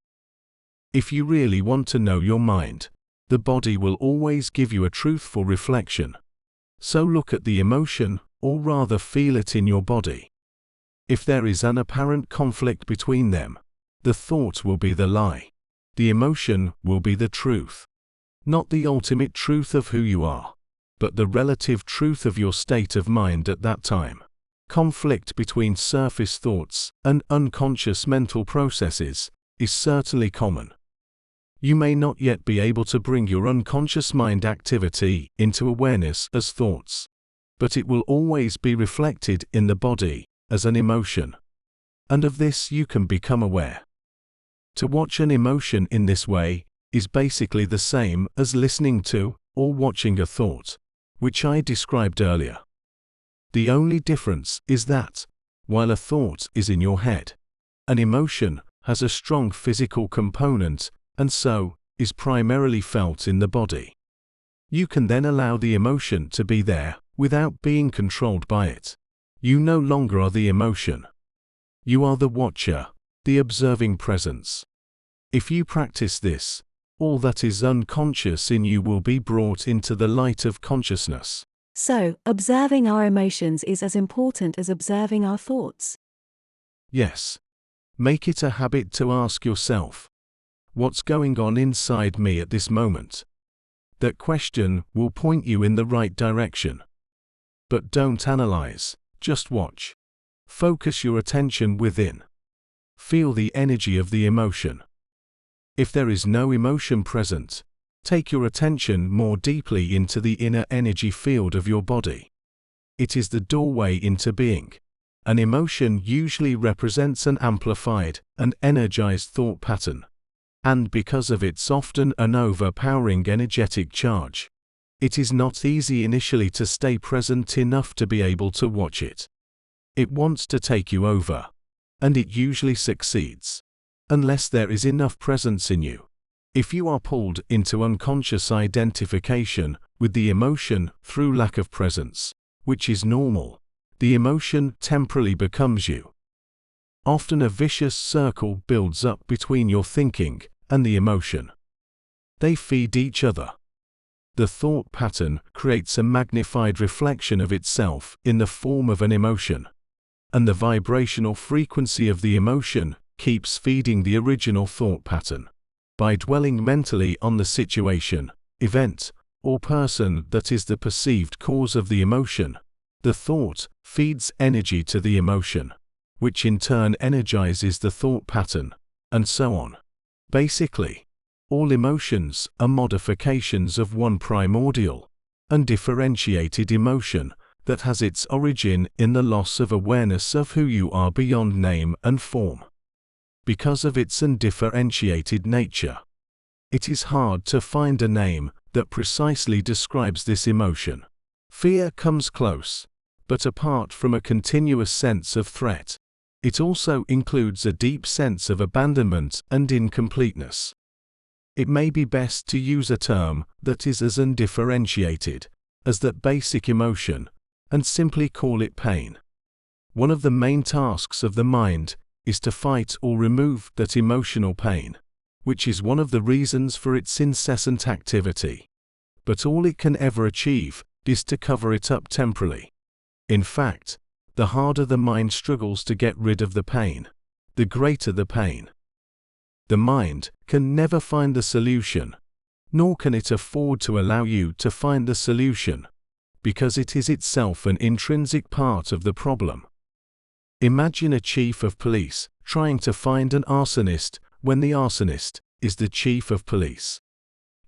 Speaker 1: If you really want to know your mind, the body will always give you a truthful reflection. So look at the emotion, or rather feel it in your body. If there is an apparent conflict between them, the thought will be the lie. The emotion will be the truth. Not the ultimate truth of who you are, but the relative truth of your state of mind at that time. Conflict between surface thoughts and unconscious mental processes is certainly common. You may not yet be able to bring your unconscious mind activity into awareness as thoughts, but it will always be reflected in the body as an emotion, and of this you can become aware. To watch an emotion in this way is basically the same as listening to or watching a thought, which I described earlier. The only difference is that, while a thought is in your head, an emotion has a strong physical component and so is primarily felt in the body. You can then allow the emotion to be there without being controlled by it. You no longer are the emotion. You are the watcher, the observing presence. If you practice this, all that is unconscious in you will be brought into the light of consciousness.
Speaker 2: So, observing our emotions is as important as observing our thoughts.
Speaker 1: Yes. Make it a habit to ask yourself, what's going on inside me at this moment? That question will point you in the right direction. But don't analyze, just watch. Focus your attention within. Feel the energy of the emotion. If there is no emotion present, take your attention more deeply into the inner energy field of your body. It is the doorway into being. An emotion usually represents an amplified and energized thought pattern, and because of its often an overpowering energetic charge, it is not easy initially to stay present enough to be able to watch it. It wants to take you over, and it usually succeeds, unless there is enough presence in you. If you are pulled into unconscious identification with the emotion through lack of presence, which is normal, the emotion temporarily becomes you. Often a vicious circle builds up between your thinking and the emotion. They feed each other. The thought pattern creates a magnified reflection of itself in the form of an emotion, and the vibrational frequency of the emotion keeps feeding the original thought pattern. By dwelling mentally on the situation, event, or person that is the perceived cause of the emotion, the thought feeds energy to the emotion, which in turn energizes the thought pattern, and so on. Basically, all emotions are modifications of one primordial, undifferentiated emotion that has its origin in the loss of awareness of who you are beyond name and form. Because of its undifferentiated nature, it is hard to find a name that precisely describes this emotion. Fear comes close, but apart from a continuous sense of threat, it also includes a deep sense of abandonment and incompleteness. It may be best to use a term that is as undifferentiated as that basic emotion, and simply call it pain. One of the main tasks of the mind is to fight or remove that emotional pain, which is one of the reasons for its incessant activity. But all it can ever achieve is to cover it up temporarily. In fact, the harder the mind struggles to get rid of the pain, the greater the pain. The mind can never find the solution, nor can it afford to allow you to find the solution, because it is itself an intrinsic part of the problem. Imagine a chief of police trying to find an arsonist when the arsonist is the chief of police.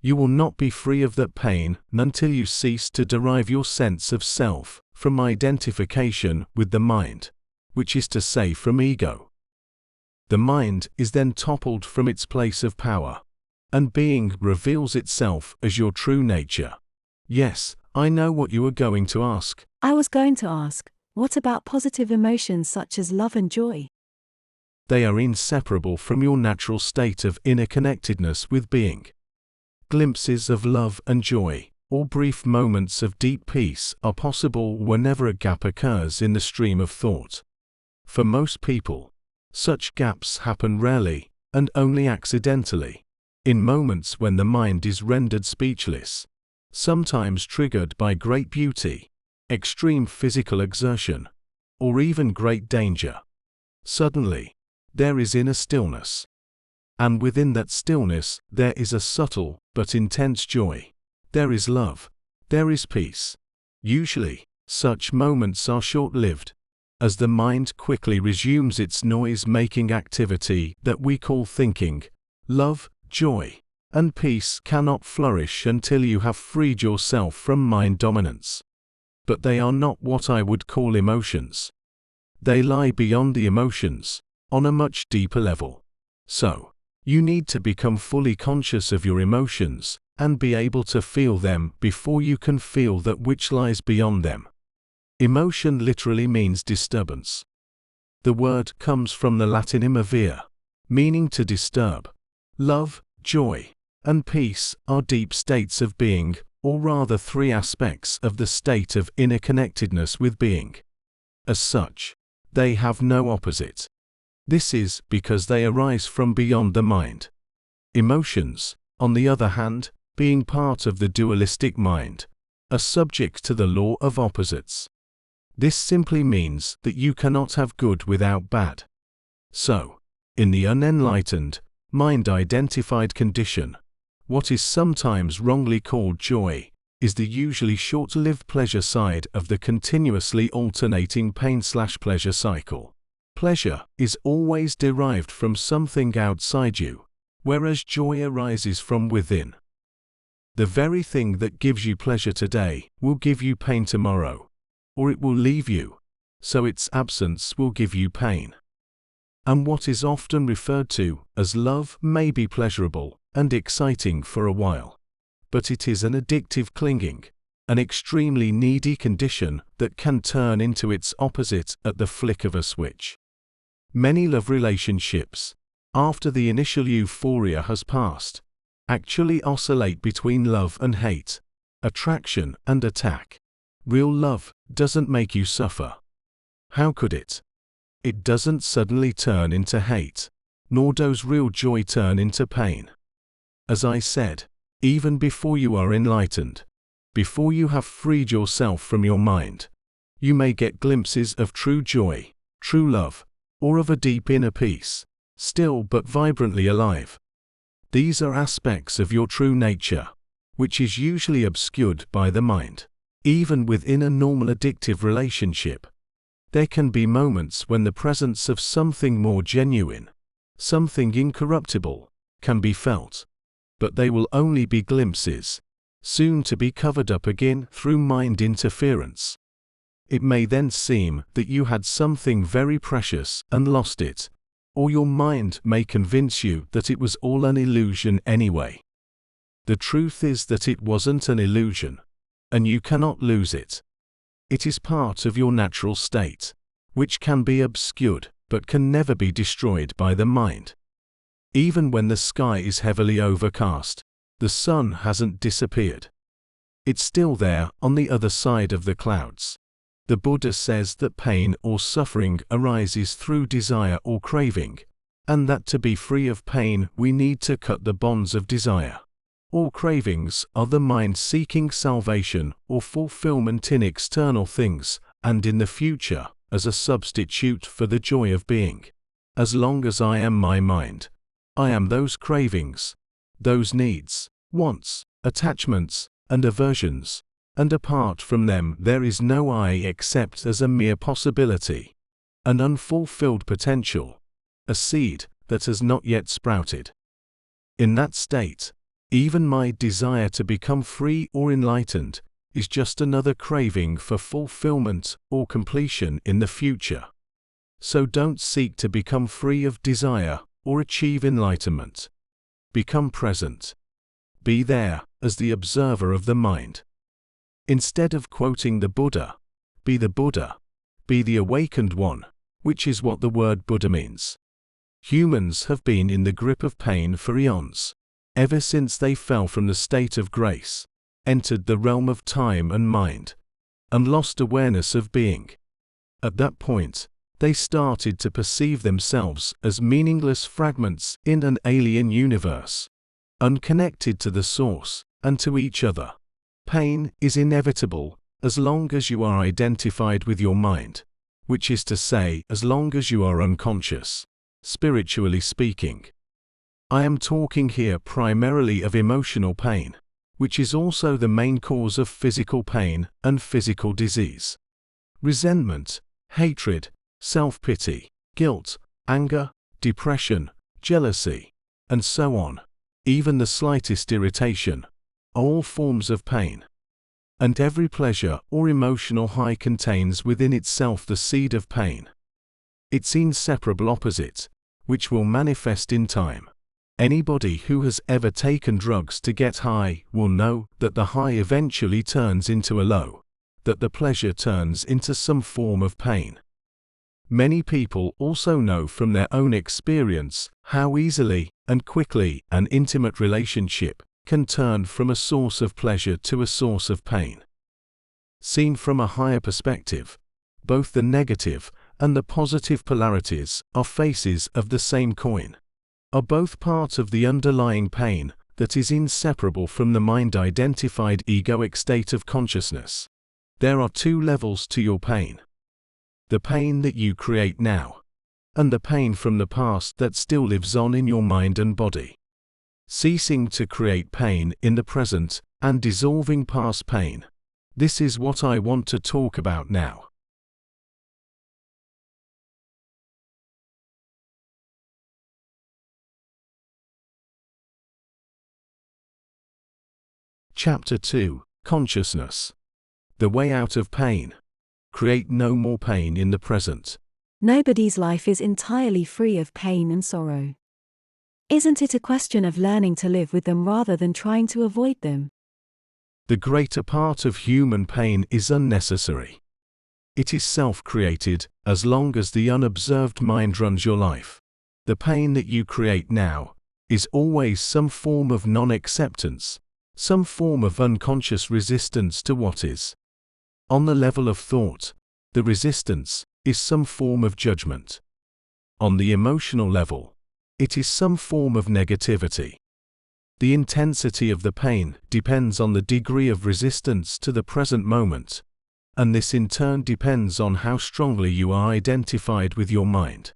Speaker 1: You will not be free of that pain until you cease to derive your sense of self from identification with the mind, which is to say from ego. The mind is then toppled from its place of power, and being reveals itself as your true nature. Yes, I know what you are going to ask.
Speaker 2: I was going to ask, what about positive emotions such as love and joy?
Speaker 1: They are inseparable from your natural state of inner connectedness with being. Glimpses of love and joy, or brief moments of deep peace, are possible whenever a gap occurs in the stream of thought. For most people, such gaps happen rarely, and only accidentally, in moments when the mind is rendered speechless, sometimes triggered by great beauty, extreme physical exertion, or even great danger. Suddenly, there is inner stillness. And within that stillness, there is a subtle but intense joy. There is love. There is peace. Usually, such moments are short-lived, as the mind quickly resumes its noise-making activity that we call thinking. Love, joy, and peace cannot flourish until you have freed yourself from mind dominance. But they are not what I would call emotions. They lie beyond the emotions, on a much deeper level. So, you need to become fully conscious of your emotions, and be able to feel them before you can feel that which lies beyond them. Emotion literally means disturbance. The word comes from the Latin immovere, meaning to disturb. Love, joy, and peace are deep states of being, or rather three aspects of the state of inner connectedness with being. As such, they have no opposite. This is because they arise from beyond the mind. Emotions, on the other hand, being part of the dualistic mind, are subject to the law of opposites. This simply means that you cannot have good without bad. So, in the unenlightened, mind-identified condition, what is sometimes wrongly called joy is the usually short-lived pleasure side of the continuously alternating pain/pleasure cycle. Pleasure is always derived from something outside you, whereas joy arises from within. The very thing that gives you pleasure today will give you pain tomorrow, or it will leave you, so its absence will give you pain. And what is often referred to as love may be pleasurable and exciting for a while, but it is an addictive clinging, an extremely needy condition that can turn into its opposite at the flick of a switch. Many love relationships, after the initial euphoria has passed, actually oscillate between love and hate, attraction and attack. Real love doesn't make you suffer. How could it? It doesn't suddenly turn into hate, nor does real joy turn into pain. As I said, even before you are enlightened, before you have freed yourself from your mind, you may get glimpses of true joy, true love, or of a deep inner peace, still but vibrantly alive. These are aspects of your true nature, which is usually obscured by the mind. Even within a normal addictive relationship, there can be moments when the presence of something more genuine, something incorruptible, can be felt. But they will only be glimpses, soon to be covered up again through mind interference. It may then seem that you had something very precious and lost it, or your mind may convince you that it was all an illusion anyway. The truth is that it wasn't an illusion, and you cannot lose it. It is part of your natural state, which can be obscured but can never be destroyed by the mind. Even when the sky is heavily overcast, the sun hasn't disappeared. It's still there on the other side of the clouds. The Buddha says that pain or suffering arises through desire or craving, and that to be free of pain we need to cut the bonds of desire. All cravings are the mind seeking salvation or fulfillment in external things, and in the future, as a substitute for the joy of being. As long as I am my mind, I am those cravings, those needs, wants, attachments, and aversions, and apart from them there is no I except as a mere possibility. an unfulfilled potential, a seed that has not yet sprouted. In that state, even my desire to become free or enlightened is just another craving for fulfillment or completion in the future. So don't seek to become free of desire or achieve enlightenment. Become present. Be there as the observer of the mind. Instead of quoting the Buddha, be the Buddha, be the awakened one, which is what the word Buddha means. Humans have been in the grip of pain for eons, ever since they fell from the state of grace, entered the realm of time and mind, and lost awareness of being. At that point, they started to perceive themselves as meaningless fragments in an alien universe, unconnected to the source and to each other. Pain is inevitable as long as you are identified with your mind, which is to say, as long as you are unconscious, spiritually speaking. I am talking here primarily of emotional pain, which is also the main cause of physical pain and physical disease. Resentment, hatred, self-pity, guilt, anger, depression, jealousy, and so on, even the slightest irritation, are all forms of pain. And every pleasure or emotional high contains within itself the seed of pain. Its inseparable opposite, which will manifest in time. Anybody who has ever taken drugs to get high will know that the high eventually turns into a low, that the pleasure turns into some form of pain. Many people also know from their own experience how easily and quickly an intimate relationship can turn from a source of pleasure to a source of pain. Seen from a higher perspective, both the negative and the positive polarities are faces of the same coin, are both part of the underlying pain that is inseparable from the mind-identified egoic state of consciousness. There are two levels to your pain. The pain that you create now, and the pain from the past that still lives on in your mind and body. Ceasing to create pain in the present and dissolving past pain. This is what I want to talk about now. Chapter 2: Consciousness. The way out of pain. Create no more pain in the present.
Speaker 2: Nobody's life is entirely free of pain and sorrow. Isn't it a question of learning to live with them rather than trying to avoid them?
Speaker 1: The greater part of human pain is unnecessary. It is self-created, as long as the unobserved mind runs your life. The pain that you create now is always some form of non-acceptance, some form of unconscious resistance to what is. On the level of thought, the resistance is some form of judgment. On the emotional level, it is some form of negativity. The intensity of the pain depends on the degree of resistance to the present moment, and this in turn depends on how strongly you are identified with your mind.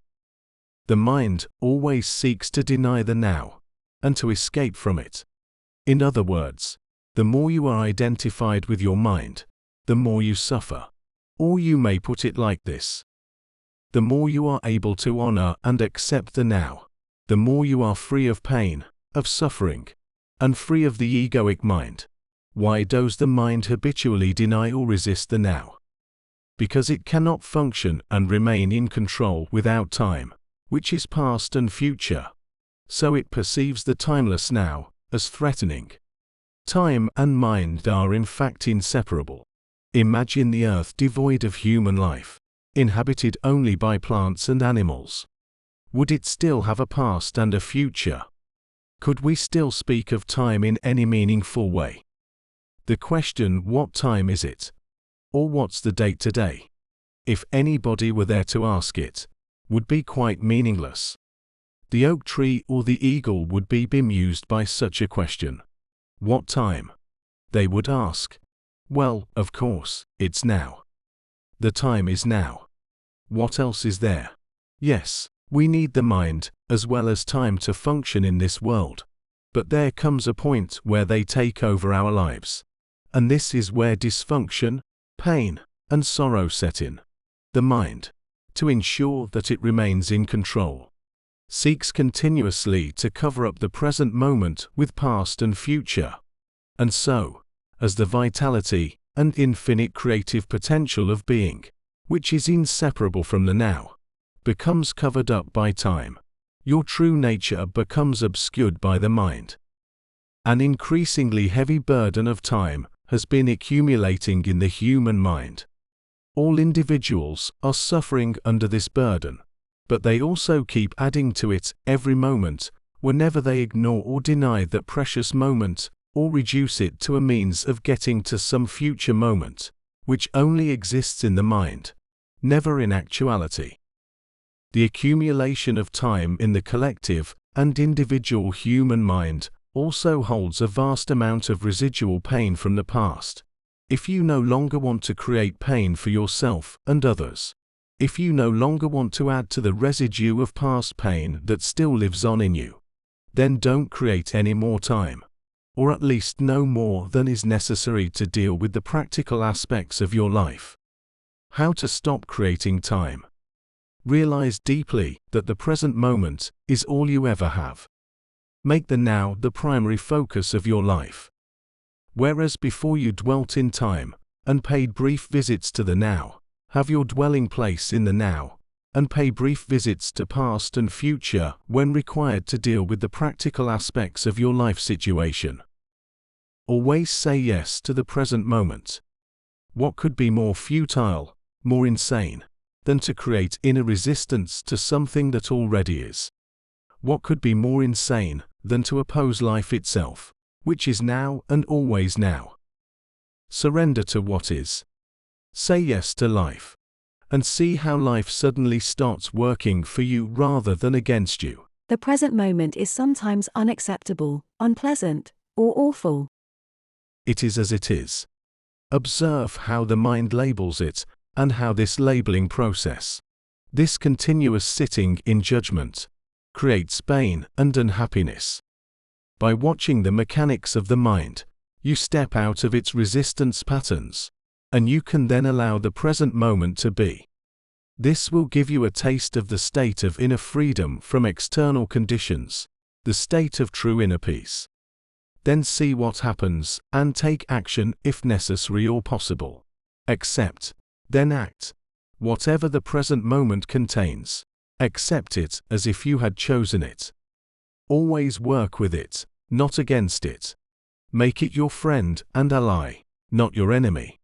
Speaker 1: The mind always seeks to deny the now, and to escape from it. In other words, the more you are identified with your mind, the more you suffer. Or you may put it like this: the more you are able to honor and accept the now, the more you are free of pain, of suffering, and free of the egoic mind. Why does the mind habitually deny or resist the now? Because it cannot function and remain in control without time, which is past and future. So it perceives the timeless now as threatening. Time and mind are in fact inseparable. Imagine the earth devoid of human life, inhabited only by plants and animals. Would it still have a past and a future? Could we still speak of time in any meaningful way? The question, what time is it? Or what's the date today? If anybody were there to ask it, would be quite meaningless. The oak tree or the eagle would be bemused by such a question. What time? They would ask. Well, of course, it's now. The time is now. What else is there? Yes, we need the mind, as well as time to function in this world. But there comes a point where they take over our lives. And this is where dysfunction, pain, and sorrow set in. The mind. to ensure that it remains in control. Seeks continuously to cover up the present moment with past and future. And so, as the vitality and infinite creative potential of being, which is inseparable from the now, becomes covered up by time, your true nature becomes obscured by the mind. An increasingly heavy burden of time has been accumulating in the human mind. All individuals are suffering under this burden, but they also keep adding to it every moment, whenever they ignore or deny that precious moment, or reduce it to a means of getting to some future moment, which only exists in the mind, never in actuality. The accumulation of time in the collective and individual human mind also holds a vast amount of residual pain from the past. If you no longer want to create pain for yourself and others, if you no longer want to add to the residue of past pain that still lives on in you, then don't create any more time, or at least no more than is necessary to deal with the practical aspects of your life. How to stop creating time? Realize deeply that the present moment is all you ever have. Make the now the primary focus of your life. Whereas before you dwelt in time and paid brief visits to the now, have your dwelling place in the now, and pay brief visits to past and future when required to deal with the practical aspects of your life situation. Always say yes to the present moment. What could be more futile, more insane, than to create inner resistance to something that already is? What could be more insane than to oppose life itself, which is now and always now? Surrender to what is. Say yes to life, and see how life suddenly starts working for you rather than against you.
Speaker 2: The present moment is sometimes unacceptable, unpleasant, or awful.
Speaker 1: It is as it is. Observe how the mind labels it, and how this labeling process, this continuous sitting in judgment, creates pain and unhappiness. By watching the mechanics of the mind, you step out of its resistance patterns, and you can then allow the present moment to be. This will give you a taste of the state of inner freedom from external conditions, the state of true inner peace. Then see what happens and take action if necessary or possible. Accept, then act. Whatever the present moment contains, accept it as if you had chosen it. Always work with it, not against it. Make it your friend and ally, not your enemy.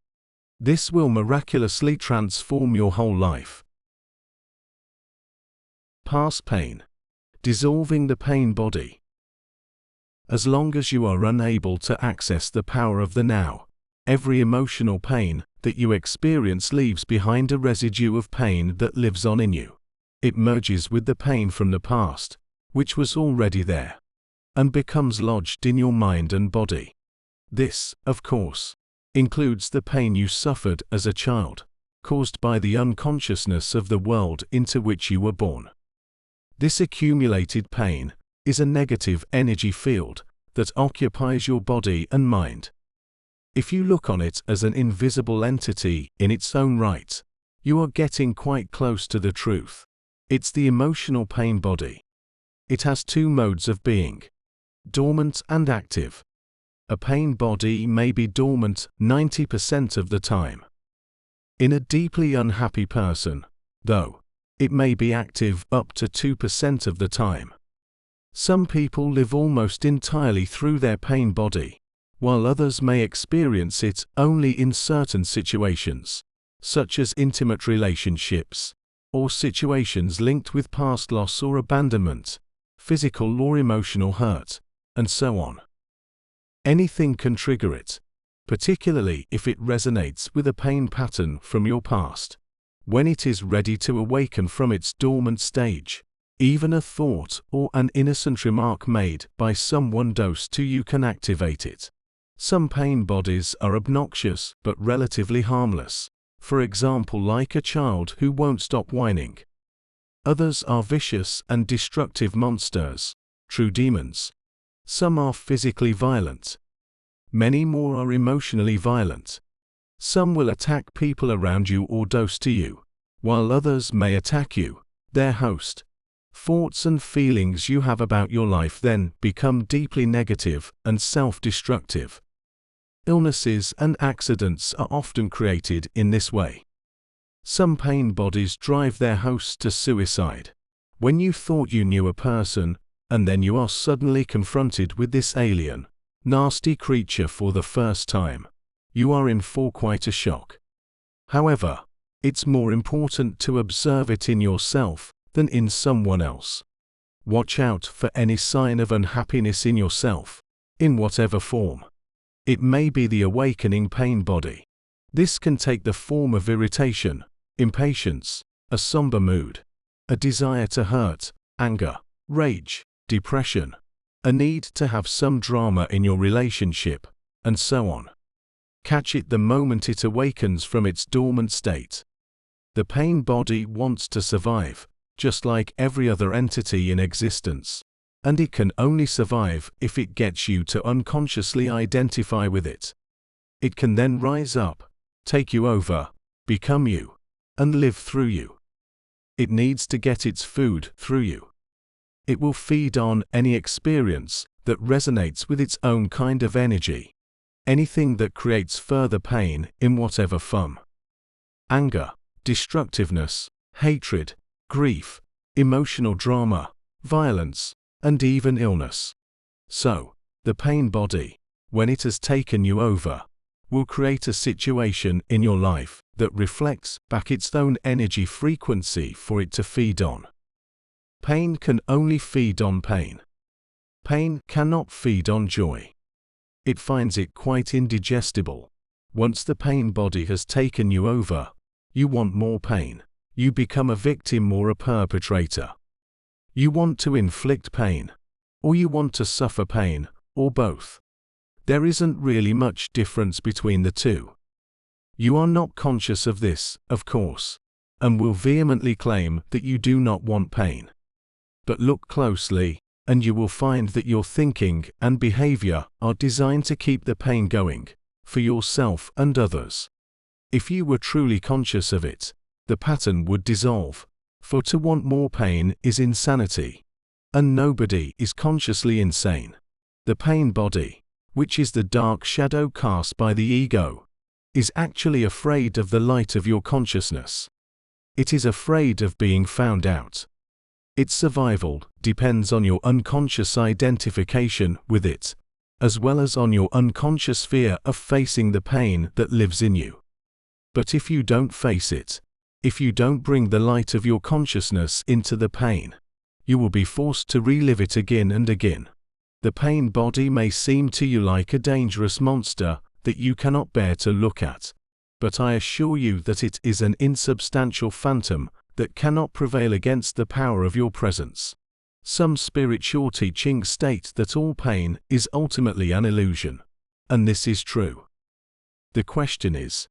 Speaker 1: This will miraculously transform your whole life. Past pain. Dissolving the pain body. As long as you are unable to access the power of the now, every emotional pain that you experience leaves behind a residue of pain that lives on in you. It merges with the pain from the past, which was already there, and becomes lodged in your mind and body. This, of course, includes the pain you suffered as a child, caused by the unconsciousness of the world into which you were born. This accumulated pain is a negative energy field that occupies your body and mind. If you look on it as an invisible entity in its own right, you are getting quite close to the truth. It's the emotional pain body. It has two modes of being, dormant and active. A pain body may be dormant 90% of the time. In a deeply unhappy person, though, it may be active up to 2% of the time. Some people live almost entirely through their pain body, while others may experience it only in certain situations, such as intimate relationships, or situations linked with past loss or abandonment, physical or emotional hurt, and so on. Anything can trigger it, particularly if it resonates with a pain pattern from your past. When it is ready to awaken from its dormant stage, even a thought or an innocent remark made by someone close to you can activate it. Some pain bodies are obnoxious but relatively harmless, for example like a child who won't stop whining. Others are vicious and destructive monsters, true demons. Some are physically violent. Many more are emotionally violent. Some will attack people around you or close to you, while others may attack you, their host. Thoughts and feelings you have about your life then become deeply negative and self-destructive. Illnesses and accidents are often created in this way. Some pain bodies drive their hosts to suicide. When you thought you knew a person, and then you are suddenly confronted with this alien, nasty creature for the first time, you are in for quite a shock. However, it's more important to observe it in yourself than in someone else. Watch out for any sign of unhappiness in yourself, in whatever form. It may be the awakening pain body. This can take the form of irritation, impatience, a somber mood, a desire to hurt, anger, rage, depression, a need to have some drama in your relationship, and so on. Catch it the moment it awakens from its dormant state. The pain body wants to survive, just like every other entity in existence, and it can only survive if it gets you to unconsciously identify with it. It can then rise up, take you over, become you, and live through you. It needs to get its food through you. It will feed on any experience that resonates with its own kind of energy, anything that creates further pain in whatever form. Anger, destructiveness, hatred, grief, emotional drama, violence, and even illness. So, the pain body, when it has taken you over, will create a situation in your life that reflects back its own energy frequency for it to feed on. Pain can only feed on pain. Pain cannot feed on joy. It finds it quite indigestible. Once the pain body has taken you over, you want more pain. You become a victim or a perpetrator. You want to inflict pain, or you want to suffer pain, or both. There isn't really much difference between the two. You are not conscious of this, of course, and will vehemently claim that you do not want pain. But look closely, and you will find that your thinking and behavior are designed to keep the pain going, for yourself and others. If you were truly conscious of it, the pattern would dissolve, for to want more pain is insanity. And nobody is consciously insane. The pain body, which is the dark shadow cast by the ego, is actually afraid of the light of your consciousness. It is afraid of being found out. Its survival depends on your unconscious identification with it, as well as on your unconscious fear of facing the pain that lives in you. But if you don't face it, if you don't bring the light of your consciousness into the pain, you will be forced to relive it again and again. The pain body may seem to you like a dangerous monster that you cannot bear to look at, but I assure you that it is an insubstantial phantom that cannot prevail against the power of your presence. Some spiritual teachings state that all pain is ultimately an illusion, and this is true. The question is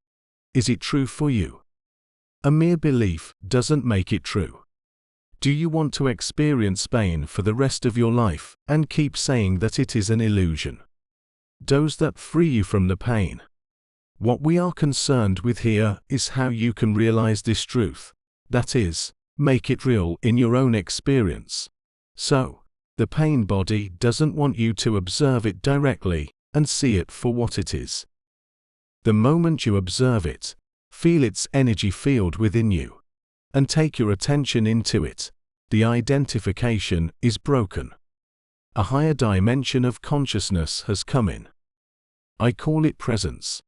Speaker 1: it true for you? A mere belief doesn't make it true. Do you want to experience pain for the rest of your life and keep saying that it is an illusion? Does that free you from the pain? What we are concerned with here is how you can realize this truth, that is, make it real in your own experience. So, the pain body doesn't want you to observe it directly and see it for what it is. The moment you observe it, feel its energy field within you, and take your attention into it, the identification is broken. A higher dimension of consciousness has come in. I call it presence.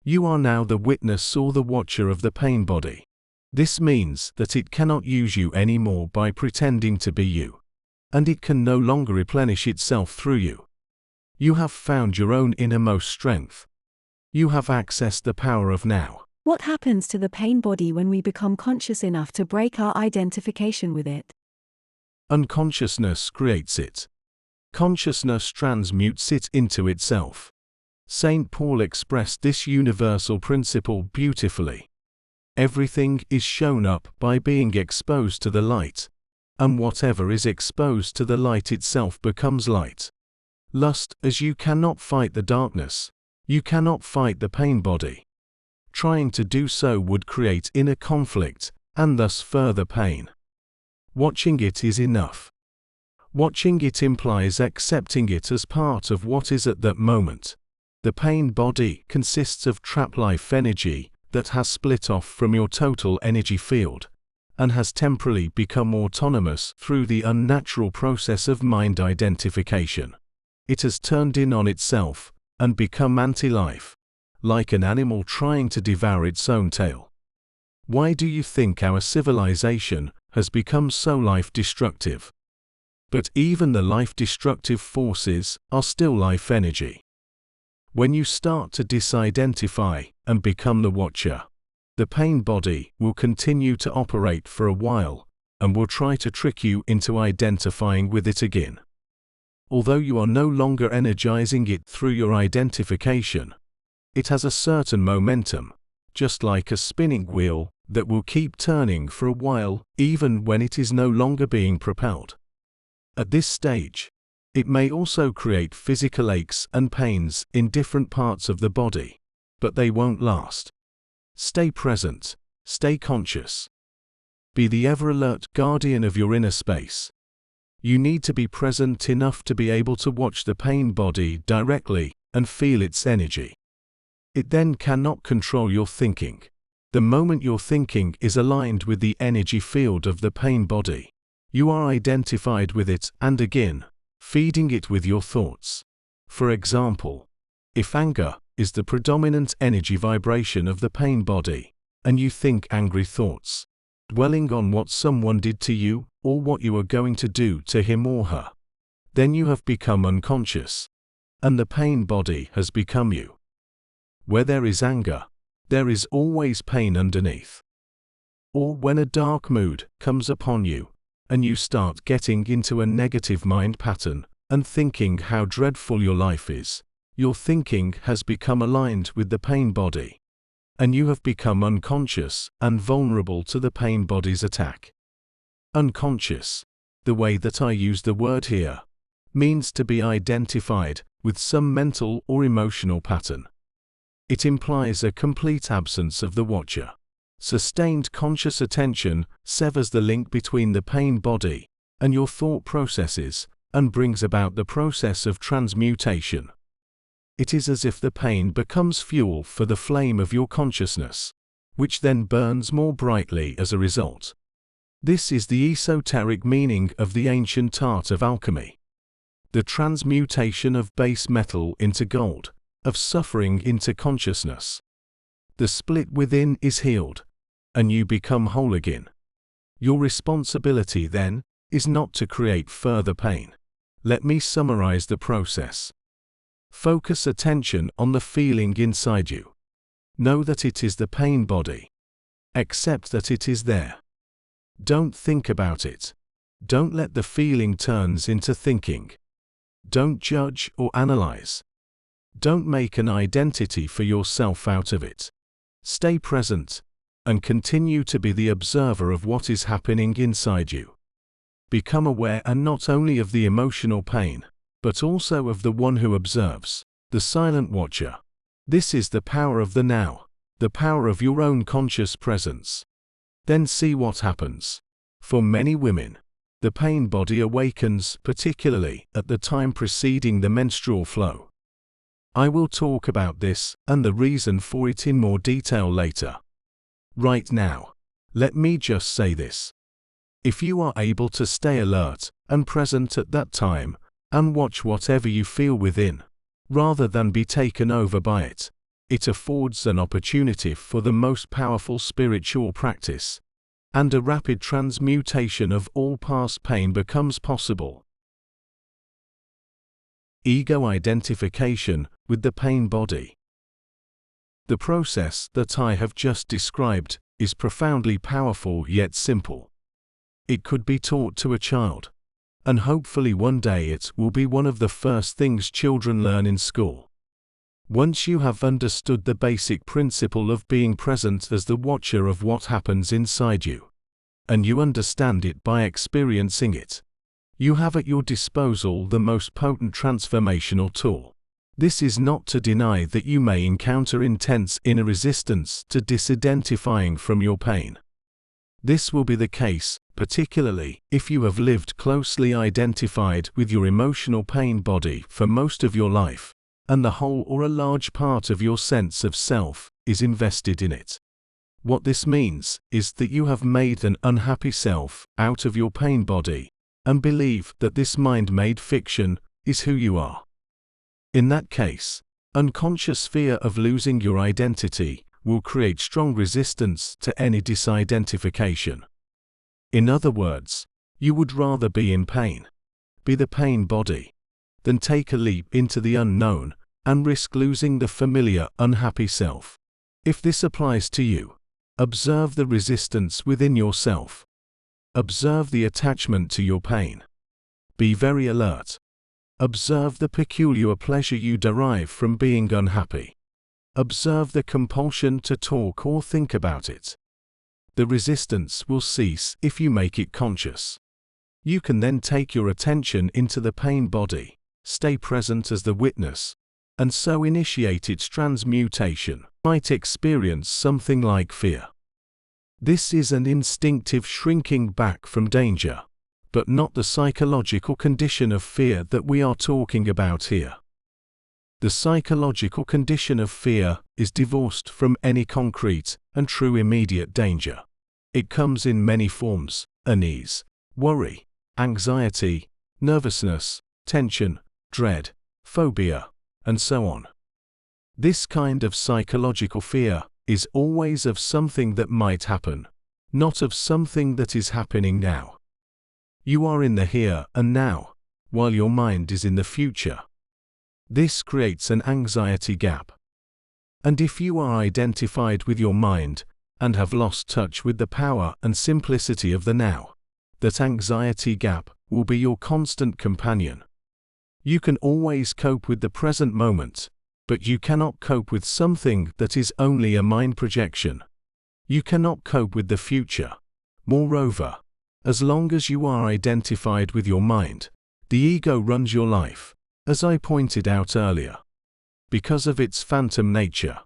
Speaker 1: You are now the witness or the watcher of the pain body. This means that it cannot use you anymore by pretending to be you, and it can no longer replenish itself through you. You have found your own innermost strength. You have accessed the power of now.
Speaker 2: What happens to the pain body when we become conscious enough to break our identification with it?
Speaker 1: Unconsciousness creates it. Consciousness transmutes it into itself. St. Paul expressed this universal principle beautifully. Everything is shown up by being exposed to the light, and whatever is exposed to the light itself becomes light. Lust, as you cannot fight the darkness, you cannot fight the pain body. Trying to do so would create inner conflict, and thus further pain. Watching it is enough. Watching it implies accepting it as part of what is at that moment. The pain body consists of trap life energy that has split off from your total energy field and has temporarily become autonomous through the unnatural process of mind identification. It has turned in on itself and become anti-life, like an animal trying to devour its own tail. Why do you think our civilization has become so life-destructive? But even the life-destructive forces are still life energy. When you start to disidentify and become the watcher, the pain body will continue to operate for a while and will try to trick you into identifying with it again. Although you are no longer energizing it through your identification, it has a certain momentum, just like a spinning wheel, that will keep turning for a while even when it is no longer being propelled. At this stage, it may also create physical aches and pains in different parts of the body, but they won't last. Stay present, stay conscious. Be the ever-alert guardian of your inner space. You need to be present enough to be able to watch the pain body directly and feel its energy. It then cannot control your thinking. The moment your thinking is aligned with the energy field of the pain body, you are identified with it and again, feeding it with your thoughts. For example, if anger is the predominant energy vibration of the pain body, and you think angry thoughts, dwelling on what someone did to you or what you are going to do to him or her, then you have become unconscious, and the pain body has become you. Where there is anger, there is always pain underneath. Or when a dark mood comes upon you, and you start getting into a negative mind pattern and thinking how dreadful your life is, your thinking has become aligned with the pain body, and you have become unconscious and vulnerable to the pain body's attack. Unconscious, the way that I use the word here, means to be identified with some mental or emotional pattern. It implies a complete absence of the watcher. Sustained conscious attention severs the link between the pain body and your thought processes and brings about the process of transmutation. It is as if the pain becomes fuel for the flame of your consciousness, which then burns more brightly as a result. This is the esoteric meaning of the ancient art of alchemy. The transmutation of base metal into gold, of suffering into consciousness. The split within is healed, and you become whole again. Your responsibility then is not to create further pain. Let me summarize the process. Focus attention on the feeling inside you. Know that it is the pain body. Accept that it is there. Don't think about it. Don't let the feeling turns into thinking. Don't judge or analyze. Don't make an identity for yourself out of it. Stay present and continue to be the observer of what is happening inside you. Become aware and not only of the emotional pain, but also of the one who observes, the silent watcher. This is the power of the now, the power of your own conscious presence. Then see what happens. For many women, the pain body awakens particularly at the time preceding the menstrual flow. I will talk about this and the reason for it in more detail later. Right now, let me just say this. If you are able to stay alert and present at that time, and watch whatever you feel within, rather than be taken over by it, it affords an opportunity for the most powerful spiritual practice, and a rapid transmutation of all past pain becomes possible. Ego identification with the pain body. The process that I have just described is profoundly powerful yet simple. It could be taught to a child, and hopefully one day it will be one of the first things children learn in school. Once you have understood the basic principle of being present as the watcher of what happens inside you, and you understand it by experiencing it, you have at your disposal the most potent transformational tool. This is not to deny that you may encounter intense inner resistance to disidentifying from your pain. This will be the case, particularly if you have lived closely identified with your emotional pain body for most of your life, and the whole or a large part of your sense of self is invested in it. What this means is that you have made an unhappy self out of your pain body, and believe that this mind-made fiction is who you are. In that case, unconscious fear of losing your identity will create strong resistance to any disidentification. In other words, you would rather be in pain, be the pain body, than take a leap into the unknown and risk losing the familiar unhappy self. If this applies to you, observe the resistance within yourself. Observe the attachment to your pain. Be very alert. Observe the peculiar pleasure you derive from being unhappy. Observe the compulsion to talk or think about it. The resistance will cease if you make it conscious. You can then take your attention into the pain body, stay present as the witness, and so initiate its transmutation. You might experience something like fear. This is an instinctive shrinking back from danger, but not the psychological condition of fear that we are talking about here. The psychological condition of fear is divorced from any concrete and true immediate danger. It comes in many forms: unease, worry, anxiety, nervousness, tension, dread, phobia, and so on. This kind of psychological fear is always of something that might happen, not of something that is happening now. You are in the here and now, while your mind is in the future. This creates an anxiety gap. And if you are identified with your mind, and have lost touch with the power and simplicity of the now, that anxiety gap will be your constant companion. You can always cope with the present moment, but you cannot cope with something that is only a mind projection. You cannot cope with the future. Moreover, as long as you are identified with your mind, the ego runs your life, as I pointed out earlier. Because of its phantom nature,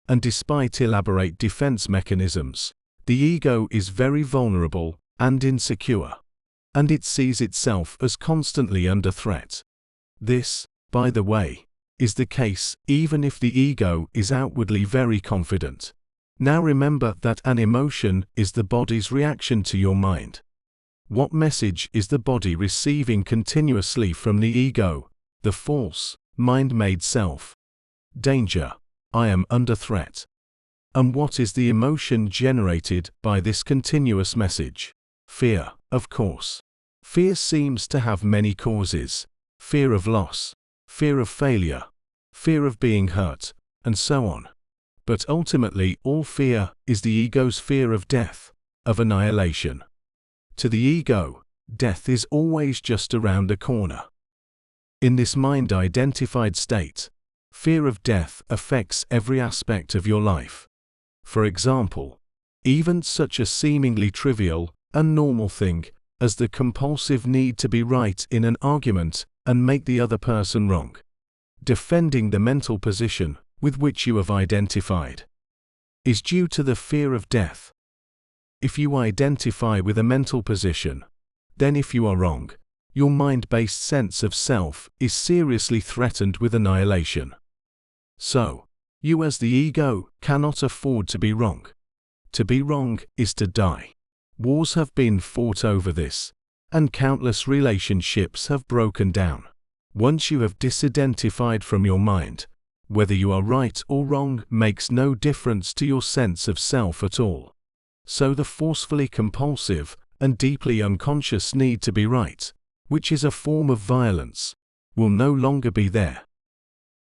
Speaker 1: and despite elaborate defense mechanisms, the ego is very vulnerable and insecure, and it sees itself as constantly under threat. This, by the way, is the case even if the ego is outwardly very confident. Now remember that an emotion is the body's reaction to your mind. What message is the body receiving continuously from the ego, the false, mind-made self? Danger. I am under threat. And what is the emotion generated by this continuous message? Fear, of course. Fear seems to have many causes: fear of loss, fear of failure, fear of being hurt, and so on. But ultimately all fear is the ego's fear of death, of annihilation. To the ego, death is always just around the corner. In this mind-identified state, fear of death affects every aspect of your life. For example, even such a seemingly trivial and normal thing as the compulsive need to be right in an argument and make the other person wrong. Defending the mental position with which you have identified is due to the fear of death. If you identify with a mental position, then if you are wrong, your mind-based sense of self is seriously threatened with annihilation. So, you as the ego cannot afford to be wrong. To be wrong is to die. Wars have been fought over this, and countless relationships have broken down. Once you have disidentified from your mind, whether you are right or wrong makes no difference to your sense of self at all. So the forcefully compulsive and deeply unconscious need to be right, which is a form of violence, will no longer be there.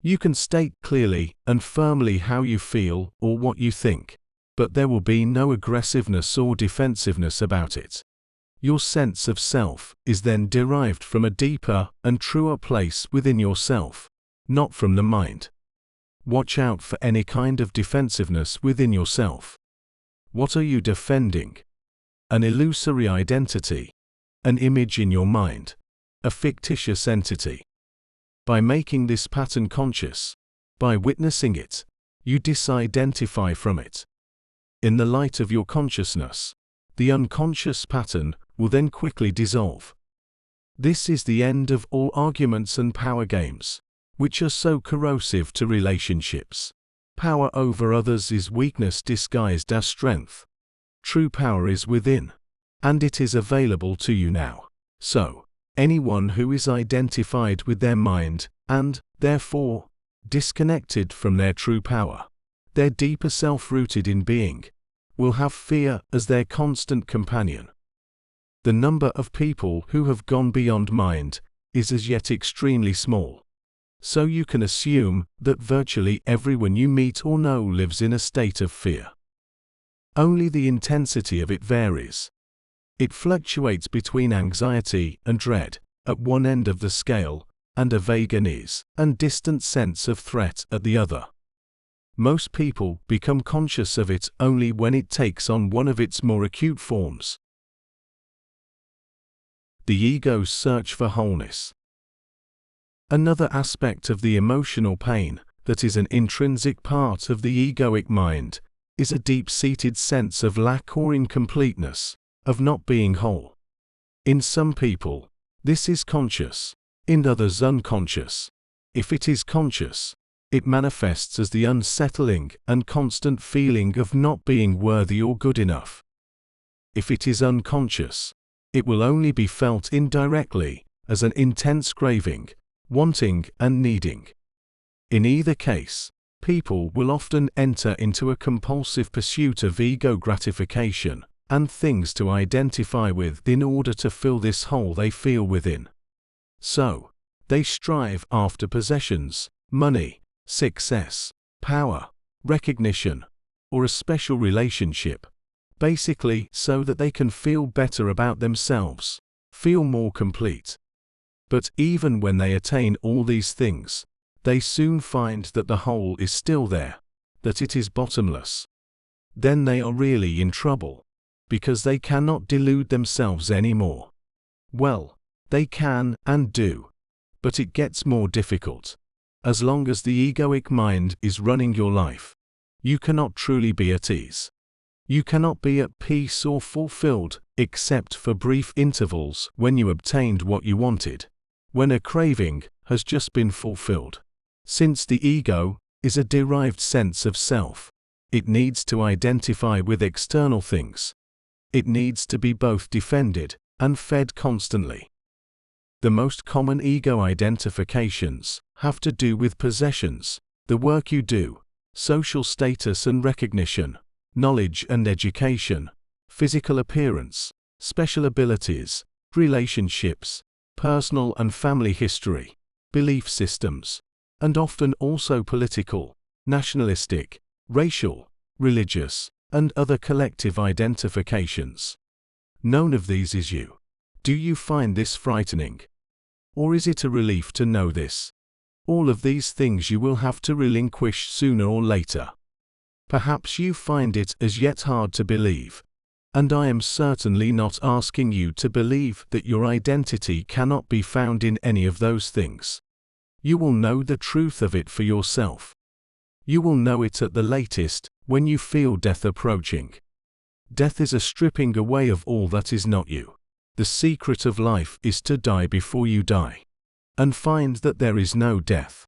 Speaker 1: You can state clearly and firmly how you feel or what you think, but there will be no aggressiveness or defensiveness about it. Your sense of self is then derived from a deeper and truer place within yourself, not from the mind. Watch out for any kind of defensiveness within yourself. What are you defending? An illusory identity, an image in your mind, a fictitious entity. By making this pattern conscious, by witnessing it, you disidentify from it. In the light of your consciousness, the unconscious pattern will then quickly dissolve. This is the end of all arguments and power games, which are so corrosive to relationships. Power over others is weakness disguised as strength. True power is within, and it is available to you now. So, anyone who is identified with their mind, and, therefore, disconnected from their true power, their deeper self rooted in being, will have fear as their constant companion. The number of people who have gone beyond mind is as yet extremely small. So you can assume that virtually everyone you meet or know lives in a state of fear. Only the intensity of it varies. It fluctuates between anxiety and dread at one end of the scale, and a vague unease and distant sense of threat at the other. Most people become conscious of it only when it takes on one of its more acute forms. The ego's search for wholeness. Another aspect of the emotional pain that is an intrinsic part of the egoic mind is a deep-seated sense of lack or incompleteness, of not being whole. In some people, this is conscious, in others unconscious. If it is conscious, it manifests as the unsettling and constant feeling of not being worthy or good enough. If it is unconscious, it will only be felt indirectly as an intense craving, wanting and needing. In either case, people will often enter into a compulsive pursuit of ego gratification and things to identify with in order to fill this hole they feel within. So, they strive after possessions, money, success, power, recognition, or a special relationship, basically so that they can feel better about themselves, feel more complete. But even when they attain all these things, they soon find that the hole is still there, that it is bottomless. Then they are really in trouble, because they cannot delude themselves anymore. Well, they can and do, but it gets more difficult. As long as the egoic mind is running your life, you cannot truly be at ease. You cannot be at peace or fulfilled, except for brief intervals when you obtained what you wanted, when a craving has just been fulfilled. Since the ego is a derived sense of self, it needs to identify with external things. It needs to be both defended and fed constantly. The most common ego identifications have to do with possessions, the work you do, social status and recognition, knowledge and education, physical appearance, special abilities, relationships, personal and family history, belief systems, and often also political, nationalistic, racial, religious, and other collective identifications. None of these is you. Do you find this frightening? Or is it a relief to know this? All of these things you will have to relinquish sooner or later. Perhaps you find it as yet hard to believe, and I am certainly not asking you to believe that your identity cannot be found in any of those things. You will know the truth of it for yourself. You will know it at the latest when you feel death approaching. Death is a stripping away of all that is not you. The secret of life is to die before you die, and find that there is no death.